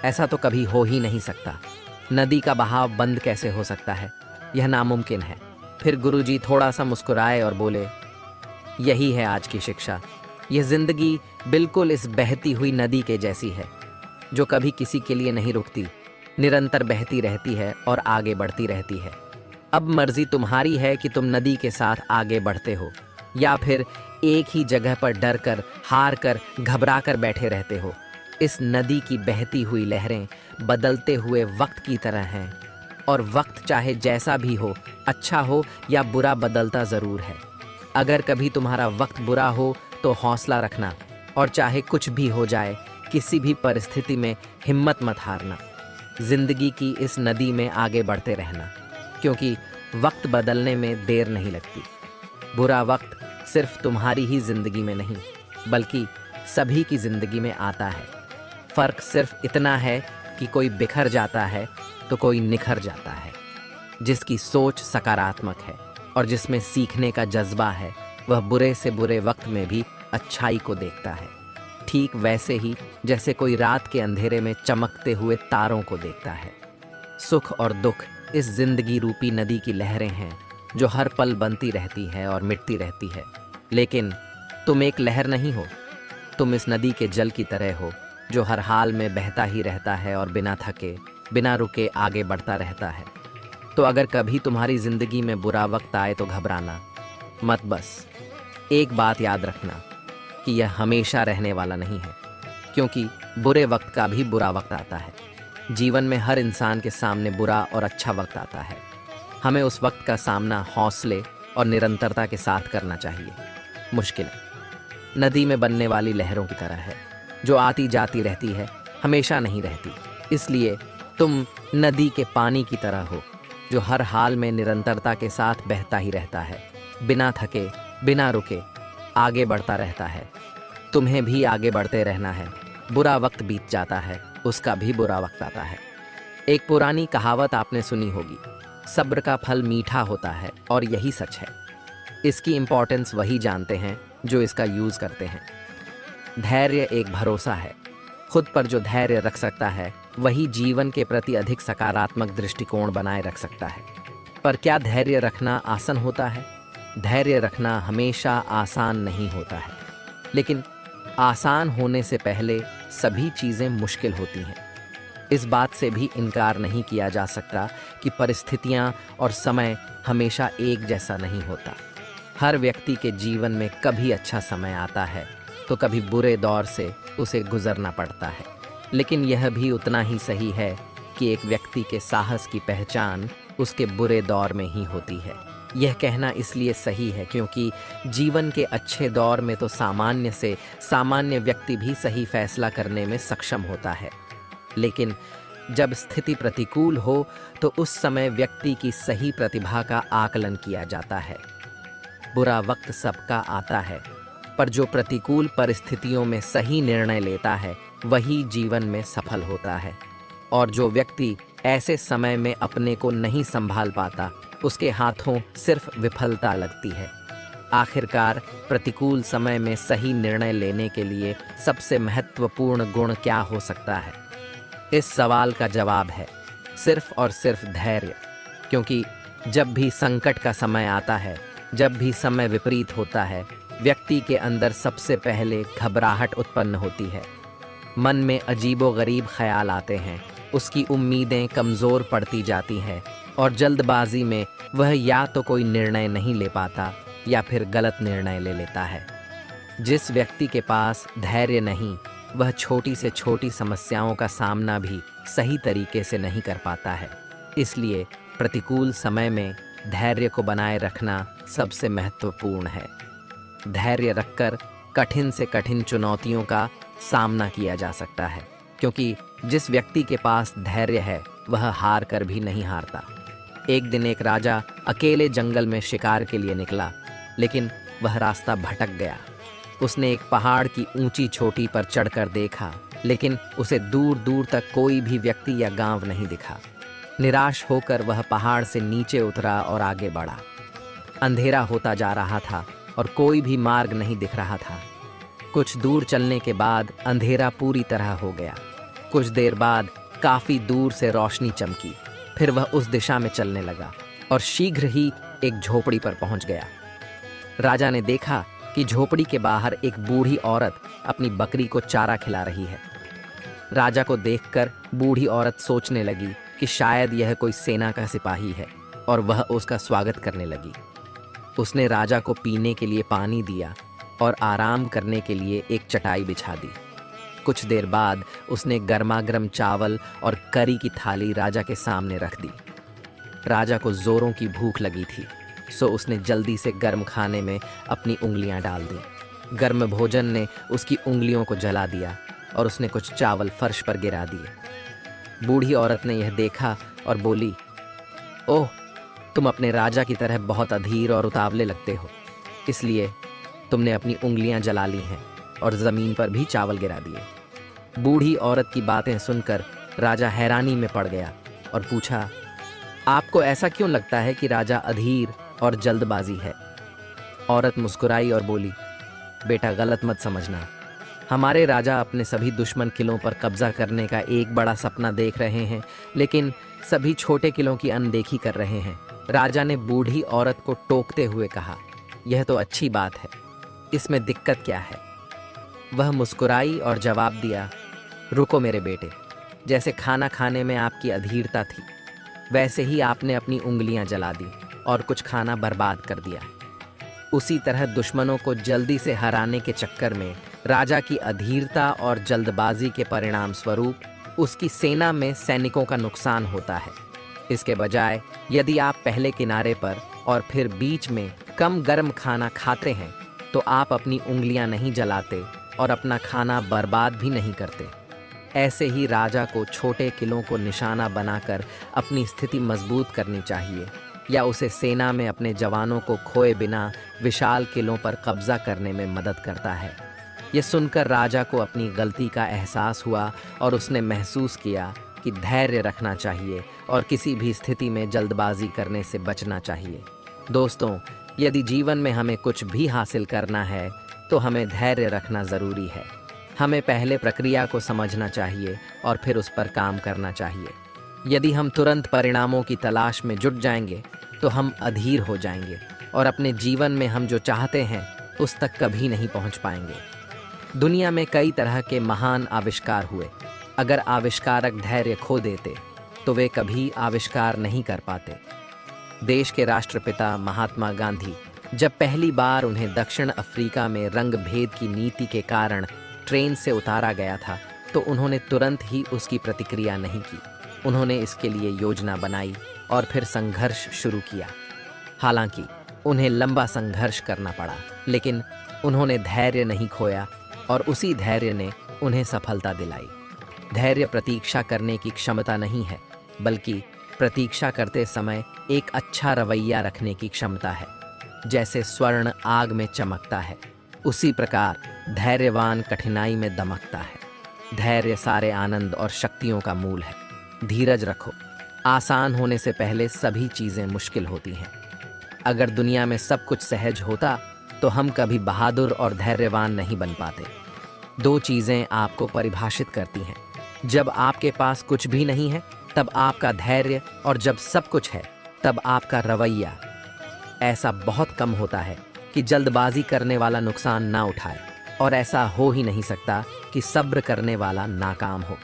ऐसा तो कभी हो ही नहीं सकता। नदी का बहाव बंद कैसे हो सकता है? यह नामुमकिन है। फिर गुरुजी थोड़ा सा मुस्कुराए और बोले, यही है आज की शिक्षा। यह जिंदगी बिल्कुल इस बहती हुई नदी के जैसी है, जो कभी किसी के लिए नहीं रुकती, निरंतर बहती रहती है और आगे बढ़ती रहती है। अब मर्जी तुम्हारी है कि तुम नदी के साथ आगे बढ़ते हो या फिर एक ही जगह पर डर कर, हार कर, घबरा कर बैठे रहते हो। इस नदी की बहती हुई लहरें बदलते हुए वक्त की तरह हैं, और वक्त चाहे जैसा भी हो, अच्छा हो या बुरा, बदलता ज़रूर है। अगर कभी तुम्हारा वक्त बुरा हो तो हौसला रखना, और चाहे कुछ भी हो जाए, किसी भी परिस्थिति में हिम्मत मत हारना। जिंदगी की इस नदी में आगे बढ़ते रहना, क्योंकि वक्त बदलने में देर नहीं लगती। बुरा वक्त सिर्फ तुम्हारी ही जिंदगी में नहीं, बल्कि सभी की जिंदगी में आता है। फर्क सिर्फ इतना है कि कोई बिखर जाता है तो कोई निखर जाता है। जिसकी सोच सकारात्मक है और जिसमें सीखने का जज्बा है, वह बुरे से बुरे वक्त में भी अच्छाई को देखता है। ठीक वैसे ही जैसे कोई रात के अंधेरे में चमकते हुए तारों को देखता है। सुख और दुख इस जिंदगी रूपी नदी की लहरें हैं जो हर पल बनती रहती है और मिटती रहती है। लेकिन तुम एक लहर नहीं हो, तुम इस नदी के जल की तरह हो जो हर हाल में बहता ही रहता है और बिना थके, बिना रुके आगे बढ़ता रहता है। तो अगर कभी तुम्हारी जिंदगी में बुरा वक्त आए तो घबराना मत। बस एक बात याद रखना कि यह हमेशा रहने वाला नहीं है, क्योंकि बुरे वक्त का भी बुरा वक्त आता है। जीवन में हर इंसान के सामने बुरा और अच्छा वक्त आता है। हमें उस वक्त का सामना हौसले और निरंतरता के साथ करना चाहिए। मुश्किल नदी में बनने वाली लहरों की तरह है जो आती जाती रहती है, हमेशा नहीं रहती। इसलिए तुम नदी के पानी की तरह हो जो हर हाल में निरंतरता के साथ बहता ही रहता है, बिना थके, बिना रुके आगे बढ़ता रहता है। तुम्हें भी आगे बढ़ते रहना है। बुरा वक्त बीत जाता है, उसका भी बुरा वक्त आता है। एक पुरानी कहावत आपने सुनी होगी, सब्र का फल मीठा होता है, और यही सच है। इसकी इम्पोर्टेंस वही जानते हैं जो इसका यूज़ करते हैं। धैर्य एक भरोसा है। खुद पर जो धैर्य रख सकता है वही जीवन के प्रति अधिक सकारात्मक दृष्टिकोण बनाए रख सकता है। पर क्या धैर्य रखना आसान होता है? धैर्य रखना हमेशा आसान नहीं होता है, लेकिन आसान होने से पहले सभी चीज़ें मुश्किल होती हैं। इस बात से भी इनकार नहीं किया जा सकता कि परिस्थितियां और समय हमेशा एक जैसा नहीं होता। हर व्यक्ति के जीवन में कभी अच्छा समय आता है तो कभी बुरे दौर से उसे गुजरना पड़ता है। लेकिन यह भी उतना ही सही है कि एक व्यक्ति के साहस की पहचान उसके बुरे दौर में ही होती है। यह कहना इसलिए सही है क्योंकि जीवन के अच्छे दौर में तो सामान्य से सामान्य व्यक्ति भी सही फैसला करने में सक्षम होता है, लेकिन जब स्थिति प्रतिकूल हो तो उस समय व्यक्ति की सही प्रतिभा का आकलन किया जाता है। बुरा वक्त सबका आता है, पर जो प्रतिकूल परिस्थितियों में सही निर्णय लेता है वही जीवन में सफल होता है। और जो व्यक्ति ऐसे समय में अपने को नहीं संभाल पाता, उसके हाथों सिर्फ विफलता लगती है। आखिरकार प्रतिकूल समय में सही निर्णय लेने के लिए सबसे महत्वपूर्ण गुण क्या हो सकता है? इस सवाल का जवाब है सिर्फ और सिर्फ धैर्य। क्योंकि जब भी संकट का समय आता है, जब भी समय विपरीत होता है, व्यक्ति के अंदर सबसे पहले घबराहट उत्पन्न होती है। मन में अजीबोगरीब ख्याल आते हैं, उसकी उम्मीदें कमज़ोर पड़ती जाती हैं और जल्दबाजी में वह या तो कोई निर्णय नहीं ले पाता या फिर गलत निर्णय ले लेता है। जिस व्यक्ति के पास धैर्य नहीं, वह छोटी से छोटी समस्याओं का सामना भी सही तरीके से नहीं कर पाता है। इसलिए प्रतिकूल समय में धैर्य को बनाए रखना सबसे महत्वपूर्ण है। धैर्य रखकर कठिन से कठिन चुनौतियों का सामना किया जा सकता है, क्योंकि जिस व्यक्ति के पास धैर्य है वह हार कर भी नहीं हारता। एक दिन एक राजा अकेले जंगल में शिकार के लिए निकला, लेकिन वह रास्ता भटक गया। उसने एक पहाड़ की ऊंची चोटी पर चढ़कर देखा, लेकिन उसे दूर दूर तक कोई भी व्यक्ति या गांव नहीं दिखा। निराश होकर वह पहाड़ से नीचे उतरा और आगे बढ़ा। अंधेरा होता जा रहा था और कोई भी मार्ग नहीं दिख रहा था। कुछ दूर चलने के बाद अंधेरा पूरी तरह हो गया। कुछ देर बाद काफी दूर से रोशनी चमकी। फिर वह उस दिशा में चलने लगा और शीघ्र ही एक झोपड़ी पर पहुंच गया। राजा ने देखा कि झोपड़ी के बाहर एक बूढ़ी औरत अपनी बकरी को चारा खिला रही है। राजा को देखकर बूढ़ी औरत सोचने लगी कि शायद यह कोई सेना का सिपाही है और वह उसका स्वागत करने लगी। उसने राजा को पीने के लिए पानी दिया और आराम करने के लिए एक चटाई बिछा दी। कुछ देर बाद उसने गर्मागर्म चावल और करी की थाली राजा के सामने रख दी। राजा को जोरों की भूख लगी थी, सो उसने जल्दी से गर्म खाने में अपनी उंगलियां डाल दी। गर्म भोजन ने उसकी उंगलियों को जला दिया और उसने कुछ चावल फर्श पर गिरा दिए। बूढ़ी औरत ने यह देखा और बोली, ओह, तुम अपने राजा की तरह बहुत अधीर और उतावले लगते हो, इसलिए तुमने अपनी उंगलियां जला ली हैं। और जमीन पर भी चावल गिरा दिए। बूढ़ी औरत की बातें सुनकर राजा हैरानी में पड़ गया और पूछा, आपको ऐसा क्यों लगता है कि राजा अधीर और जल्दबाजी है? औरत मुस्कुराई और बोली, बेटा गलत मत समझना, हमारे राजा अपने सभी दुश्मन किलों पर कब्जा करने का एक बड़ा सपना देख रहे हैं, लेकिन सभी छोटे किलों की अनदेखी कर रहे हैं। राजा ने बूढ़ी औरत को टोकते हुए कहा, यह तो अच्छी बात है, इसमें दिक्कत क्या है? वह मुस्कुराई और जवाब दिया, रुको मेरे बेटे, जैसे खाना खाने में आपकी अधीरता थी, वैसे ही आपने अपनी उंगलियां जला दी और कुछ खाना बर्बाद कर दिया। उसी तरह दुश्मनों को जल्दी से हराने के चक्कर में राजा की अधीरता और जल्दबाजी के परिणाम स्वरूप उसकी सेना में सैनिकों का नुकसान होता है। इसके बजाय यदि आप पहले किनारे पर और फिर बीच में कम गर्म खाना खाते हैं तो आप अपनी उंगलियां नहीं जलाते और अपना खाना बर्बाद भी नहीं करते। ऐसे ही राजा को छोटे किलों को निशाना बनाकर अपनी स्थिति मजबूत करनी चाहिए, या उसे सेना में अपने जवानों को खोए बिना विशाल किलों पर कब्जा करने में मदद करता है। यह सुनकर राजा को अपनी गलती का एहसास हुआ और उसने महसूस किया कि धैर्य रखना चाहिए और किसी भी स्थिति में जल्दबाजी करने से बचना चाहिए। दोस्तों, यदि जीवन में हमें कुछ भी हासिल करना है तो हमें धैर्य रखना ज़रूरी है। हमें पहले प्रक्रिया को समझना चाहिए और फिर उस पर काम करना चाहिए। यदि हम तुरंत परिणामों की तलाश में जुट जाएंगे तो हम अधीर हो जाएंगे और अपने जीवन में हम जो चाहते हैं उस तक कभी नहीं पहुंच पाएंगे। दुनिया में कई तरह के महान आविष्कार हुए। अगर आविष्कारक धैर्य खो देते तो वे कभी आविष्कार नहीं कर पाते। देश के राष्ट्रपिता महात्मा गांधी, जब पहली बार उन्हें दक्षिण अफ्रीका में रंग भेद की नीति के कारण ट्रेन से उतारा गया था तो उन्होंने तुरंत ही उसकी प्रतिक्रिया नहीं की। उन्होंने इसके लिए योजना बनाई और फिर संघर्ष शुरू किया। हालांकि उन्हें लंबा संघर्ष करना पड़ा, लेकिन उन्होंने धैर्य नहीं खोया और उसी धैर्य ने उन्हें सफलता दिलाई। धैर्य प्रतीक्षा करने की क्षमता नहीं है, बल्कि प्रतीक्षा करते समय एक अच्छा रवैया रखने की क्षमता है। जैसे स्वर्ण आग में चमकता है, उसी प्रकार धैर्यवान कठिनाई में दमकता है। धैर्य सारे आनंद और शक्तियों का मूल है। धीरज रखो। आसान होने से पहले सभी चीज़ें मुश्किल होती हैं। अगर दुनिया में सब कुछ सहज होता तो हम कभी बहादुर और धैर्यवान नहीं बन पाते। दो चीज़ें आपको परिभाषित करती हैं, जब आपके पास कुछ भी नहीं है तब आपका धैर्य, और जब सब कुछ है तब आपका रवैया। ऐसा बहुत कम होता है कि जल्दबाजी करने वाला नुकसान ना उठाए, और ऐसा हो ही नहीं सकता कि सब्र करने वाला नाकाम हो।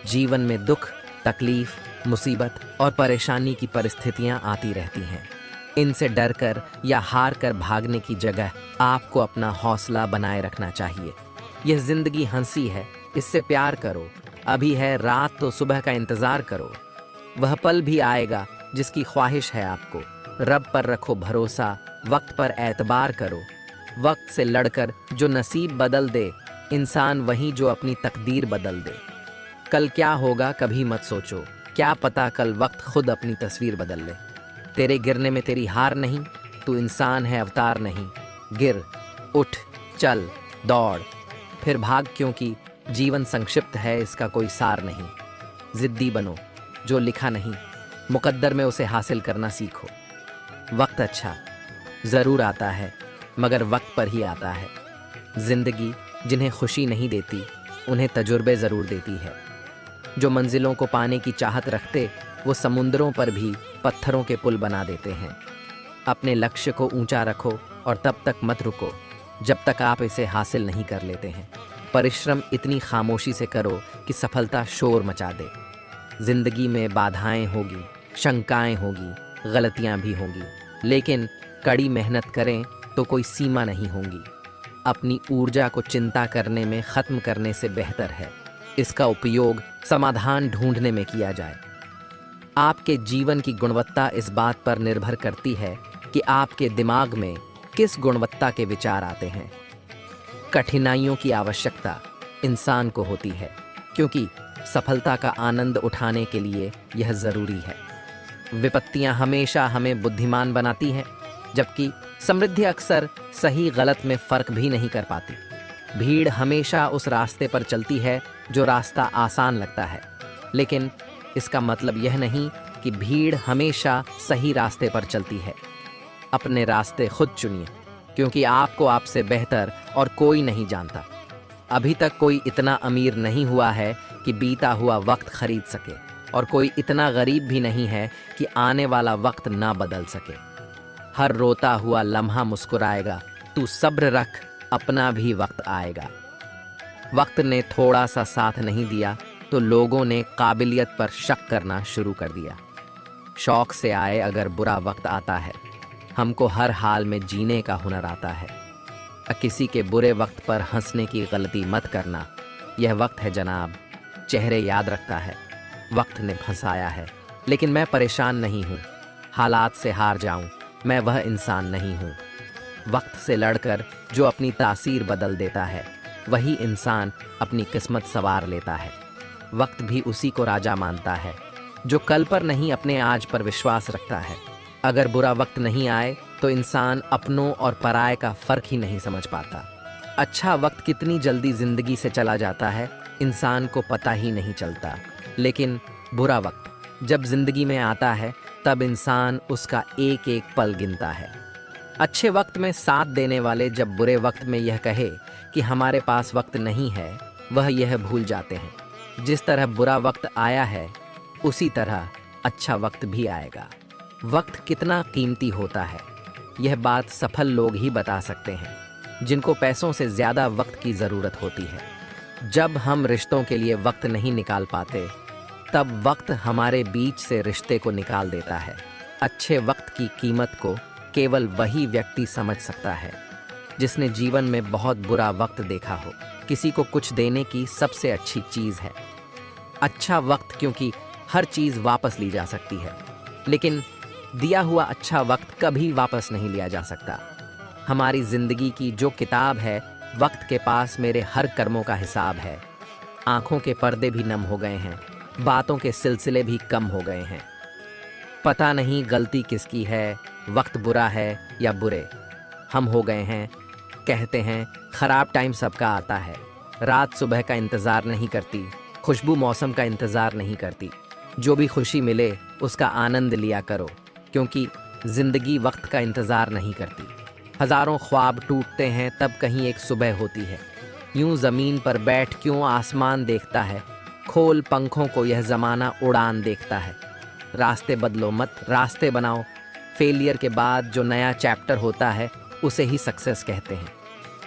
जीवन में दुख, तकलीफ, मुसीबत और परेशानी की परिस्थितियां आती रहती हैं। इनसे डरकर या हार कर भागने की जगह आपको अपना हौसला बनाए रखना चाहिए। यह जिंदगी हंसी है, इससे प्यार करो। अभी है रात तो सुबह का इंतजार करो। वह पल भी आएगा जिसकी ख्वाहिश है आपको। रब पर रखो भरोसा, वक्त पर एतबार करो। वक्त से लड़कर जो नसीब बदल दे, इंसान वही जो अपनी तकदीर बदल दे। कल क्या होगा कभी मत सोचो, क्या पता कल वक्त खुद अपनी तस्वीर बदल ले। तेरे गिरने में तेरी हार नहीं, तू इंसान है अवतार नहीं। गिर, उठ, चल, दौड़, फिर भाग, क्योंकि जीवन संक्षिप्त है, इसका कोई सार नहीं। जिद्दी बनो, जो लिखा नहीं मुकद्दर में उसे हासिल करना सीखो। वक्त अच्छा ज़रूर आता है, मगर वक्त पर ही आता है। जिंदगी जिन्हें खुशी नहीं देती उन्हें तजुर्बे ज़रूर देती है। जो मंजिलों को पाने की चाहत रखते वो समुंदरों पर भी पत्थरों के पुल बना देते हैं। अपने लक्ष्य को ऊंचा रखो और तब तक मत रुको जब तक आप इसे हासिल नहीं कर लेते हैं। परिश्रम इतनी खामोशी से करो कि सफलता शोर मचा दे। जिंदगी में बाधाएं होगी, शंकाएं होगी, गलतियां भी होंगी, लेकिन कड़ी मेहनत करें तो कोई सीमा नहीं होगी। अपनी ऊर्जा को चिंता करने में ख़त्म करने से बेहतर है इसका उपयोग समाधान ढूंढने में किया जाए। आपके जीवन की गुणवत्ता इस बात पर निर्भर करती है कि आपके दिमाग में किस गुणवत्ता के विचार आते हैं। कठिनाइयों की आवश्यकता इंसान को होती है, क्योंकि सफलता का आनंद उठाने के लिए यह ज़रूरी है। विपत्तियां हमेशा हमें बुद्धिमान बनाती हैं, जबकि समृद्धि अक्सर सही गलत में फ़र्क भी नहीं कर पाती। भीड़ हमेशा उस रास्ते पर चलती है जो रास्ता आसान लगता है, लेकिन इसका मतलब यह नहीं कि भीड़ हमेशा सही रास्ते पर चलती है। अपने रास्ते खुद चुनिए, क्योंकि आपको आपसे बेहतर और कोई नहीं जानता। अभी तक कोई इतना अमीर नहीं हुआ है कि बीता हुआ वक्त खरीद सके, और कोई इतना गरीब भी नहीं है कि आने वाला वक्त ना बदल सके। हर रोता हुआ लम्हा मुस्कुराएगा, तू सब्र रख, अपना भी वक्त आएगा। वक्त ने थोड़ा सा साथ नहीं दिया तो लोगों ने काबिलियत पर शक करना शुरू कर दिया। शौक से आए अगर बुरा वक्त आता है, हमको हर हाल में जीने का हुनर आता है। किसी के बुरे वक्त पर हंसने की गलती मत करना। यह वक्त है जनाब, चेहरे याद रखता है। वक्त ने फंसाया है, लेकिन मैं परेशान नहीं हूँ। हालात से हार जाऊँ, मैं वह इंसान नहीं हूँ। वक्त से लड़कर जो अपनी तासीर बदल देता है, वही इंसान अपनी किस्मत संवार लेता है। वक्त भी उसी को राजा मानता है जो कल पर नहीं, अपने आज पर विश्वास रखता है। अगर बुरा वक्त नहीं आए तो इंसान अपनों और पराये का फर्क ही नहीं समझ पाता। अच्छा वक्त कितनी जल्दी जिंदगी से चला जाता है, इंसान को पता ही नहीं चलता। लेकिन बुरा वक्त जब जिंदगी में आता है, तब इंसान उसका एक एक पल गिनता है। अच्छे वक्त में साथ देने वाले जब बुरे वक्त में यह कहे कि हमारे पास वक्त नहीं है, वह यह भूल जाते हैं जिस तरह बुरा वक्त आया है, उसी तरह अच्छा वक्त भी आएगा। वक्त कितना कीमती होता है, यह बात सफल लोग ही बता सकते हैं, जिनको पैसों से ज़्यादा वक्त की ज़रूरत होती है। जब हम रिश्तों के लिए वक्त नहीं निकाल पाते, तब वक्त हमारे बीच से रिश्ते को निकाल देता है। अच्छे वक्त की कीमत को केवल वही व्यक्ति समझ सकता है जिसने जीवन में बहुत बुरा वक्त देखा हो। किसी को कुछ देने की सबसे अच्छी चीज़ है अच्छा वक्त, क्योंकि हर चीज़ वापस ली जा सकती है, लेकिन दिया हुआ अच्छा वक्त कभी वापस नहीं लिया जा सकता। हमारी ज़िंदगी की जो किताब है, वक्त के पास मेरे हर कर्मों का हिसाब है। आँखों के पर्दे भी नम हो गए हैं, बातों के सिलसिले भी कम हो गए हैं। पता नहीं गलती किसकी है, वक्त बुरा है या बुरे हम हो गए हैं। कहते हैं ख़राब टाइम सबका आता है। रात सुबह का इंतज़ार नहीं करती, खुशबू मौसम का इंतज़ार नहीं करती। जो भी खुशी मिले उसका आनंद लिया करो, क्योंकि ज़िंदगी वक्त का इंतज़ार नहीं करती। हज़ारों ख्वाब टूटते हैं, तब कहीं एक सुबह होती है। यूं ज़मीन पर बैठ क्यों आसमान देखता है, खोल पंखों को यह ज़माना उड़ान देखता है। रास्ते बदलो मत, रास्ते बनाओ। फेलियर के बाद जो नया चैप्टर होता है, उसे ही सक्सेस कहते हैं।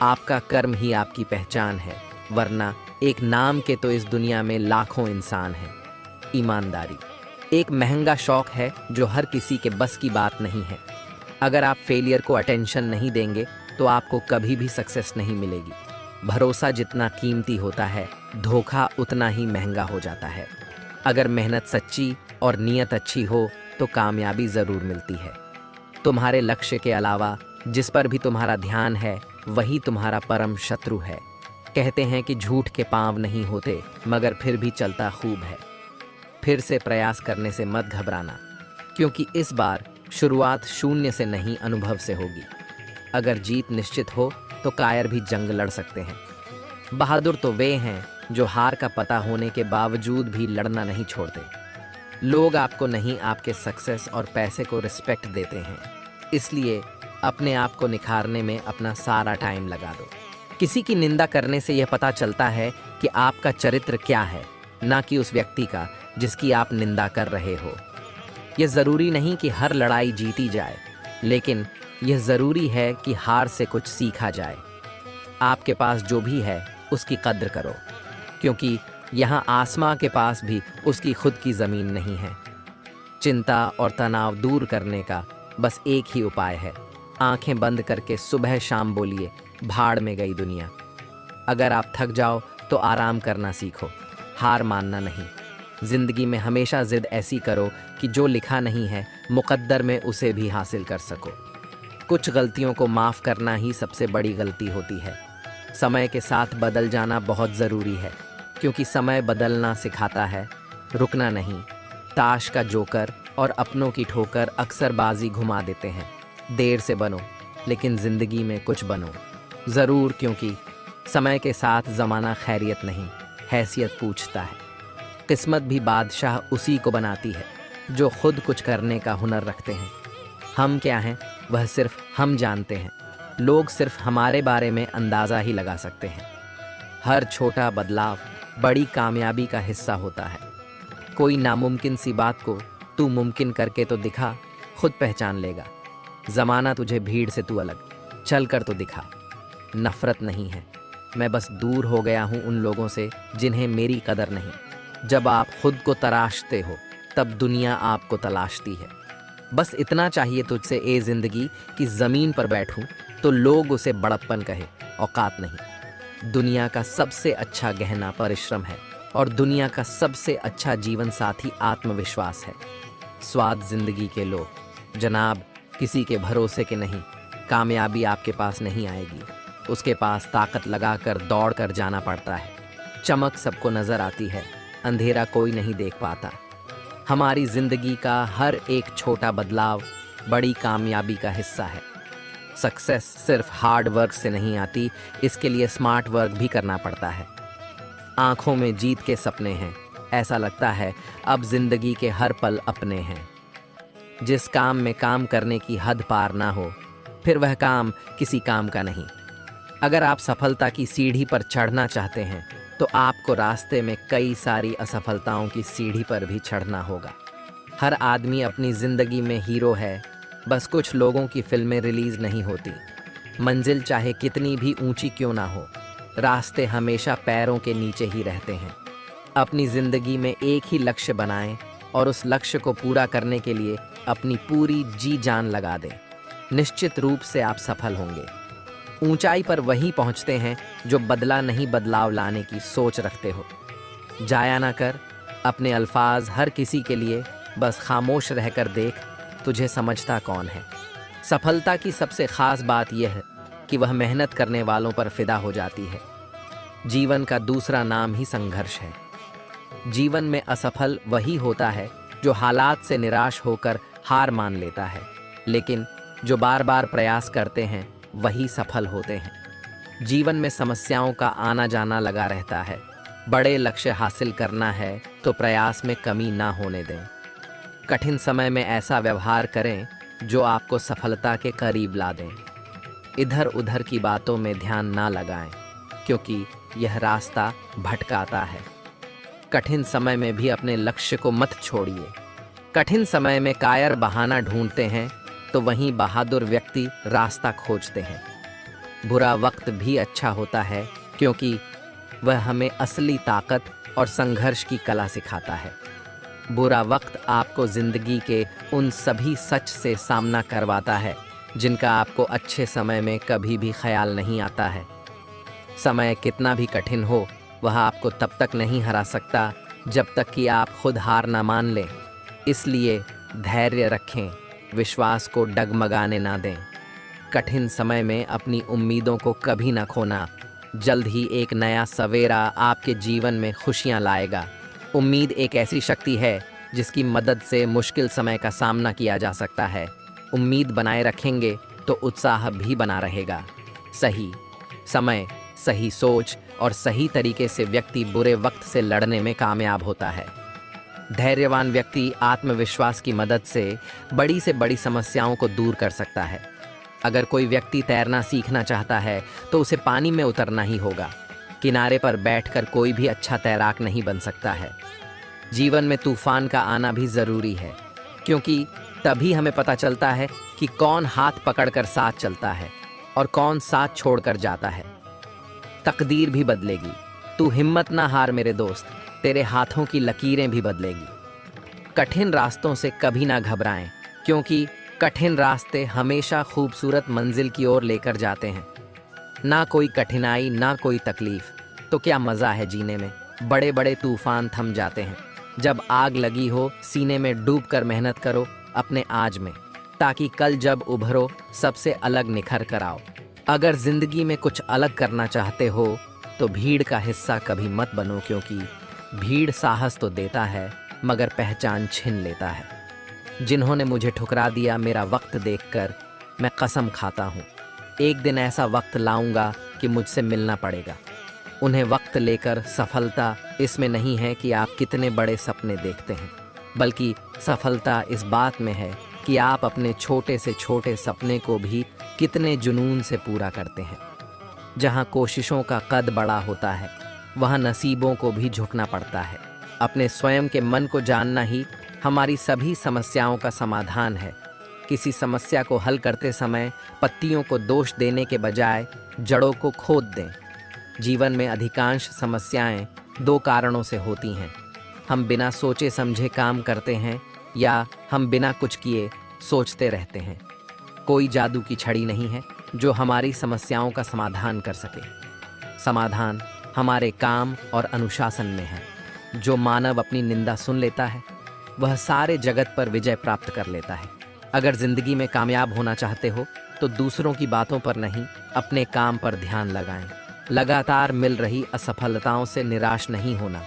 आपका कर्म ही आपकी पहचान है, वरना एक नाम के तो इस दुनिया में लाखों इंसान हैं। ईमानदारी एक महंगा शौक है जो हर किसी के बस की बात नहीं है। अगर आप फेलियर को अटेंशन नहीं देंगे तो आपको कभी भी सक्सेस नहीं मिलेगी। भरोसा जितना कीमती होता है, धोखा उतना ही महंगा हो जाता है। अगर मेहनत सच्ची और नीयत अच्छी हो तो कामयाबी ज़रूर मिलती है। तुम्हारे लक्ष्य के अलावा जिस पर भी तुम्हारा ध्यान है, वही तुम्हारा परम शत्रु है। कहते हैं कि झूठ के पाँव नहीं होते, मगर फिर भी चलता खूब है। फिर से प्रयास करने से मत घबराना, क्योंकि इस बार शुरुआत शून्य से नहीं, अनुभव से होगी। अगर जीत निश्चित हो तो कायर भी जंग लड़ सकते हैं। बहादुर तो वे हैं जो हार का पता होने के बावजूद भी लड़ना नहीं छोड़ते। लोग आपको नहीं, आपके सक्सेस और पैसे को रिस्पेक्ट देते हैं। इसलिए अपने आप को निखारने में अपना सारा टाइम लगा दो। किसी की निंदा करने से यह पता चलता है कि आपका चरित्र क्या है, ना कि उस व्यक्ति का जिसकी आप निंदा कर रहे हो। यह ज़रूरी नहीं कि हर लड़ाई जीती जाए, लेकिन यह ज़रूरी है कि हार से कुछ सीखा जाए। आपके पास जो भी है उसकी कद्र करो, क्योंकि यहाँ आसमां के पास भी उसकी खुद की ज़मीन नहीं है। चिंता और तनाव दूर करने का बस एक ही उपाय है, आंखें बंद करके सुबह शाम बोलिए, भाड़ में गई दुनिया। अगर आप थक जाओ तो आराम करना सीखो, हार मानना नहीं। ज़िंदगी में हमेशा ज़िद ऐसी करो कि जो लिखा नहीं है मुक़द्दर में उसे भी हासिल कर सको। कुछ गलतियों को माफ़ करना ही सबसे बड़ी गलती होती है। समय के साथ बदल जाना बहुत ज़रूरी है, क्योंकि समय बदलना सिखाता है, रुकना नहीं। ताश का जोकर और अपनों की ठोकर अक्सर बाजी घुमा देते हैं। देर से बनो, लेकिन ज़िंदगी में कुछ बनो ज़रूर, क्योंकि समय के साथ ज़माना खैरियत नहीं, हैसियत पूछता है। किस्मत भी बादशाह उसी को बनाती है जो खुद कुछ करने का हुनर रखते हैं। हम क्या हैं वह सिर्फ हम जानते हैं, लोग सिर्फ हमारे बारे में अंदाज़ा ही लगा सकते हैं। हर छोटा बदलाव बड़ी कामयाबी का हिस्सा होता है। कोई नामुमकिन सी बात को तू मुमकिन करके तो दिखा, खुद पहचान लेगा। ज़माना तुझे भीड़ से तू अलग चल कर तो दिखा। नफ़रत नहीं है, मैं बस दूर हो गया हूँ उन लोगों से जिन्हें मेरी कदर नहीं। जब आप खुद को तराशते हो तब दुनिया आपको तलाशती है। बस इतना चाहिए तुझसे ए ज़िंदगी कि ज़मीन पर बैठूं तो लोग उसे बड़प्पन कहे, औकात नहीं। दुनिया का सबसे अच्छा गहना परिश्रम है और दुनिया का सबसे अच्छा जीवन साथी आत्मविश्वास है। स्वाद ज़िंदगी के लो जनाब, किसी के भरोसे के नहीं। कामयाबी आपके पास नहीं आएगी, उसके पास ताकत लगाकर दौड़ कर जाना पड़ता है। चमक सबको नज़र आती है, अंधेरा कोई नहीं देख पाता। हमारी ज़िंदगी का हर एक छोटा बदलाव बड़ी कामयाबी का हिस्सा है। सक्सेस सिर्फ हार्ड वर्क से नहीं आती, इसके लिए स्मार्ट वर्क भी करना पड़ता है। आँखों में जीत के सपने हैं, ऐसा लगता है अब ज़िंदगी के हर पल अपने हैं। जिस काम में काम करने की हद पार ना हो, फिर वह काम किसी काम का नहीं। अगर आप सफलता की सीढ़ी पर चढ़ना चाहते हैं तो आपको रास्ते में कई सारी असफलताओं की सीढ़ी पर भी चढ़ना होगा। हर आदमी अपनी ज़िंदगी में हीरो है, बस कुछ लोगों की फिल्में रिलीज़ नहीं होती। मंजिल चाहे कितनी भी ऊंची क्यों ना हो, रास्ते हमेशा पैरों के नीचे ही रहते हैं। अपनी ज़िंदगी में एक ही लक्ष्य बनाएं और उस लक्ष्य को पूरा करने के लिए अपनी पूरी जी जान लगा दें। निश्चित रूप से आप सफल होंगे। ऊंचाई पर वही पहुंचते हैं जो बदला नहीं बदलाव लाने की सोच रखते हो। जाया ना कर अपने अल्फाज हर किसी के लिए, बस खामोश रहकर देख तुझे समझता कौन है। सफलता की सबसे ख़ास बात यह है कि वह मेहनत करने वालों पर फिदा हो जाती है। जीवन का दूसरा नाम ही संघर्ष है। जीवन में असफल वही होता है जो हालात से निराश होकर हार मान लेता है, लेकिन जो बार बार प्रयास करते हैं वही सफल होते हैं। जीवन में समस्याओं का आना जाना लगा रहता है। बड़े लक्ष्य हासिल करना है तो प्रयास में कमी ना होने दें। कठिन समय में ऐसा व्यवहार करें जो आपको सफलता के करीब ला दें। इधर उधर की बातों में ध्यान ना लगाएं, क्योंकि यह रास्ता भटकाता है। कठिन समय में भी अपने लक्ष्य को मत छोड़िए। कठिन समय में कायर बहाना ढूंढते हैं तो वहीं बहादुर व्यक्ति रास्ता खोजते हैं। बुरा वक्त भी अच्छा होता है, क्योंकि वह हमें असली ताकत और संघर्ष की कला सिखाता है। बुरा वक्त आपको ज़िंदगी के उन सभी सच से सामना करवाता है जिनका आपको अच्छे समय में कभी भी ख्याल नहीं आता है। समय कितना भी कठिन हो, वह आपको तब तक नहीं हरा सकता जब तक कि आप खुद हार ना मान लें। इसलिए धैर्य रखें, विश्वास को डगमगाने ना दें। कठिन समय में अपनी उम्मीदों को कभी ना खोना। जल्द ही एक नया सवेरा आपके जीवन में खुशियां लाएगा। उम्मीद एक ऐसी शक्ति है जिसकी मदद से मुश्किल समय का सामना किया जा सकता है। उम्मीद बनाए रखेंगे तो उत्साह भी बना रहेगा। सही समय, सही सोच और सही तरीके से व्यक्ति बुरे वक्त से लड़ने में कामयाब होता है। धैर्यवान व्यक्ति आत्मविश्वास की मदद से बड़ी समस्याओं को दूर कर सकता है। अगर कोई व्यक्ति तैरना सीखना चाहता है तो उसे पानी में उतरना ही होगा। किनारे पर बैठकर कोई भी अच्छा तैराक नहीं बन सकता है। जीवन में तूफान का आना भी ज़रूरी है, क्योंकि तभी हमें पता चलता है कि कौन हाथ पकड़कर साथ चलता है और कौन साथ छोड़कर जाता है। तकदीर भी बदलेगी, तू हिम्मत ना हार मेरे दोस्त, तेरे हाथों की लकीरें भी बदलेगी। कठिन रास्तों से कभी ना घबराएं, क्योंकि कठिन रास्ते हमेशा खूबसूरत मंजिल की ओर लेकर जाते हैं। ना कोई कठिनाई, ना कोई तकलीफ, तो क्या मज़ा है जीने में। बड़े बड़े तूफान थम जाते हैं जब आग लगी हो। सीने में डूबकर मेहनत करो अपने आज में, ताकि कल जब उभरो सबसे अलग निखर कर आओ। अगर ज़िंदगी में कुछ अलग करना चाहते हो तो भीड़ का हिस्सा कभी मत बनो, क्योंकि भीड़ साहस तो देता है मगर पहचान छीन लेता है। जिन्होंने मुझे ठुकरा दिया मेरा वक्त देखकर, मैं कसम खाता हूँ एक दिन ऐसा वक्त लाऊंगा कि मुझसे मिलना पड़ेगा। उन्हें वक्त लेकर सफलता इसमें नहीं है कि आप कितने बड़े सपने देखते हैं, बल्कि सफलता इस बात में है कि आप अपने छोटे से छोटे सपने को भी कितने जुनून से पूरा करते हैं। जहाँ कोशिशों का कद बड़ा होता है, वहाँ नसीबों को भी झुकना पड़ता है। अपने स्वयं के मन को जानना ही हमारी सभी समस्याओं का समाधान है। किसी समस्या को हल करते समय पत्तियों को दोष देने के बजाय जड़ों को खोद दें। जीवन में अधिकांश समस्याएं दो कारणों से होती हैं। हम बिना सोचे समझे काम करते हैं या हम बिना कुछ किए सोचते रहते हैं। कोई जादू की छड़ी नहीं है जो हमारी समस्याओं का समाधान कर सके। समाधान हमारे काम और अनुशासन में है। जो मानव अपनी निंदा सुन लेता है, वह सारे जगत पर विजय प्राप्त कर लेता है। अगर जिंदगी में कामयाब होना चाहते हो तो दूसरों की बातों पर नहीं, अपने काम पर ध्यान लगाएं। लगातार मिल रही असफलताओं से निराश नहीं होना।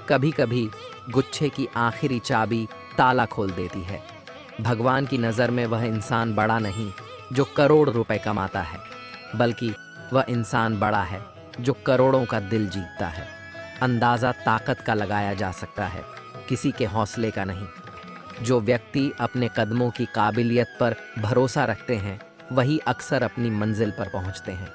कभी कभी गुच्छे की आखिरी चाबी ताला खोल देती है। भगवान की नज़र में वह इंसान बड़ा नहीं जो करोड़ रुपए कमाता है, बल्कि वह इंसान बड़ा है जो करोड़ों का दिल जीतता है। अंदाज़ा ताकत का लगाया जा सकता है, किसी के हौसले का नहीं। जो व्यक्ति अपने कदमों की काबिलियत पर भरोसा रखते हैं, वही अक्सर अपनी मंजिल पर पहुंचते हैं।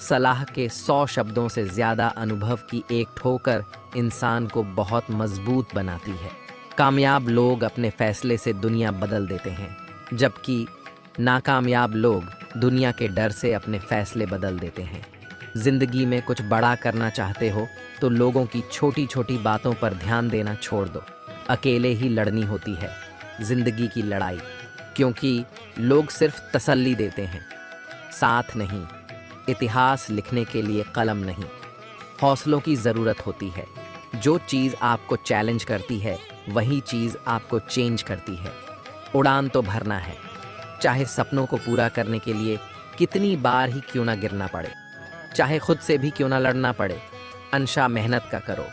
सलाह के 100 शब्दों से ज़्यादा अनुभव की एक ठोकर इंसान को बहुत मजबूत बनाती है। कामयाब लोग अपने फैसले से दुनिया बदल देते हैं, जबकि नाकामयाब लोग दुनिया के डर से अपने फैसले बदल देते हैं। जिंदगी में कुछ बड़ा करना चाहते हो तो लोगों की छोटी छोटी बातों पर ध्यान देना छोड़ दो। अकेले ही लड़नी होती है जिंदगी की लड़ाई, क्योंकि लोग सिर्फ तसल्ली देते हैं, साथ नहीं। इतिहास लिखने के लिए कलम नहीं, हौसलों की ज़रूरत होती है। जो चीज़ आपको चैलेंज करती है, वही चीज़ आपको चेंज करती है। उड़ान तो भरना है, चाहे सपनों को पूरा करने के लिए कितनी बार ही क्यों ना गिरना पड़े, चाहे खुद से भी क्यों ना लड़ना पड़े। अंशा मेहनत का करो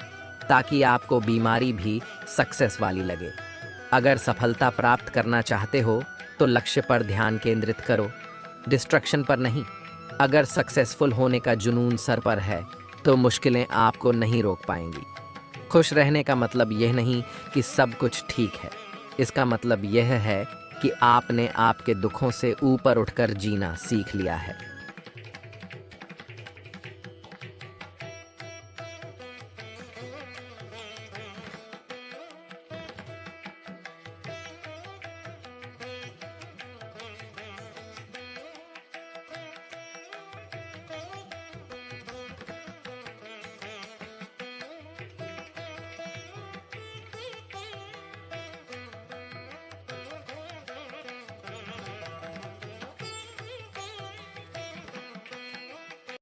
ताकि आपको बीमारी भी सक्सेस वाली लगे। अगर सफलता प्राप्त करना चाहते हो तो लक्ष्य पर ध्यान केंद्रित करो, डिस्ट्रैक्शन पर नहीं। अगर सक्सेसफुल होने का जुनून सर पर है तो मुश्किलें आपको नहीं रोक पाएंगी। खुश रहने का मतलब यह नहीं कि सब कुछ ठीक है, इसका मतलब यह है कि आपने आपके दुखों से ऊपर उठकर जीना सीख लिया है।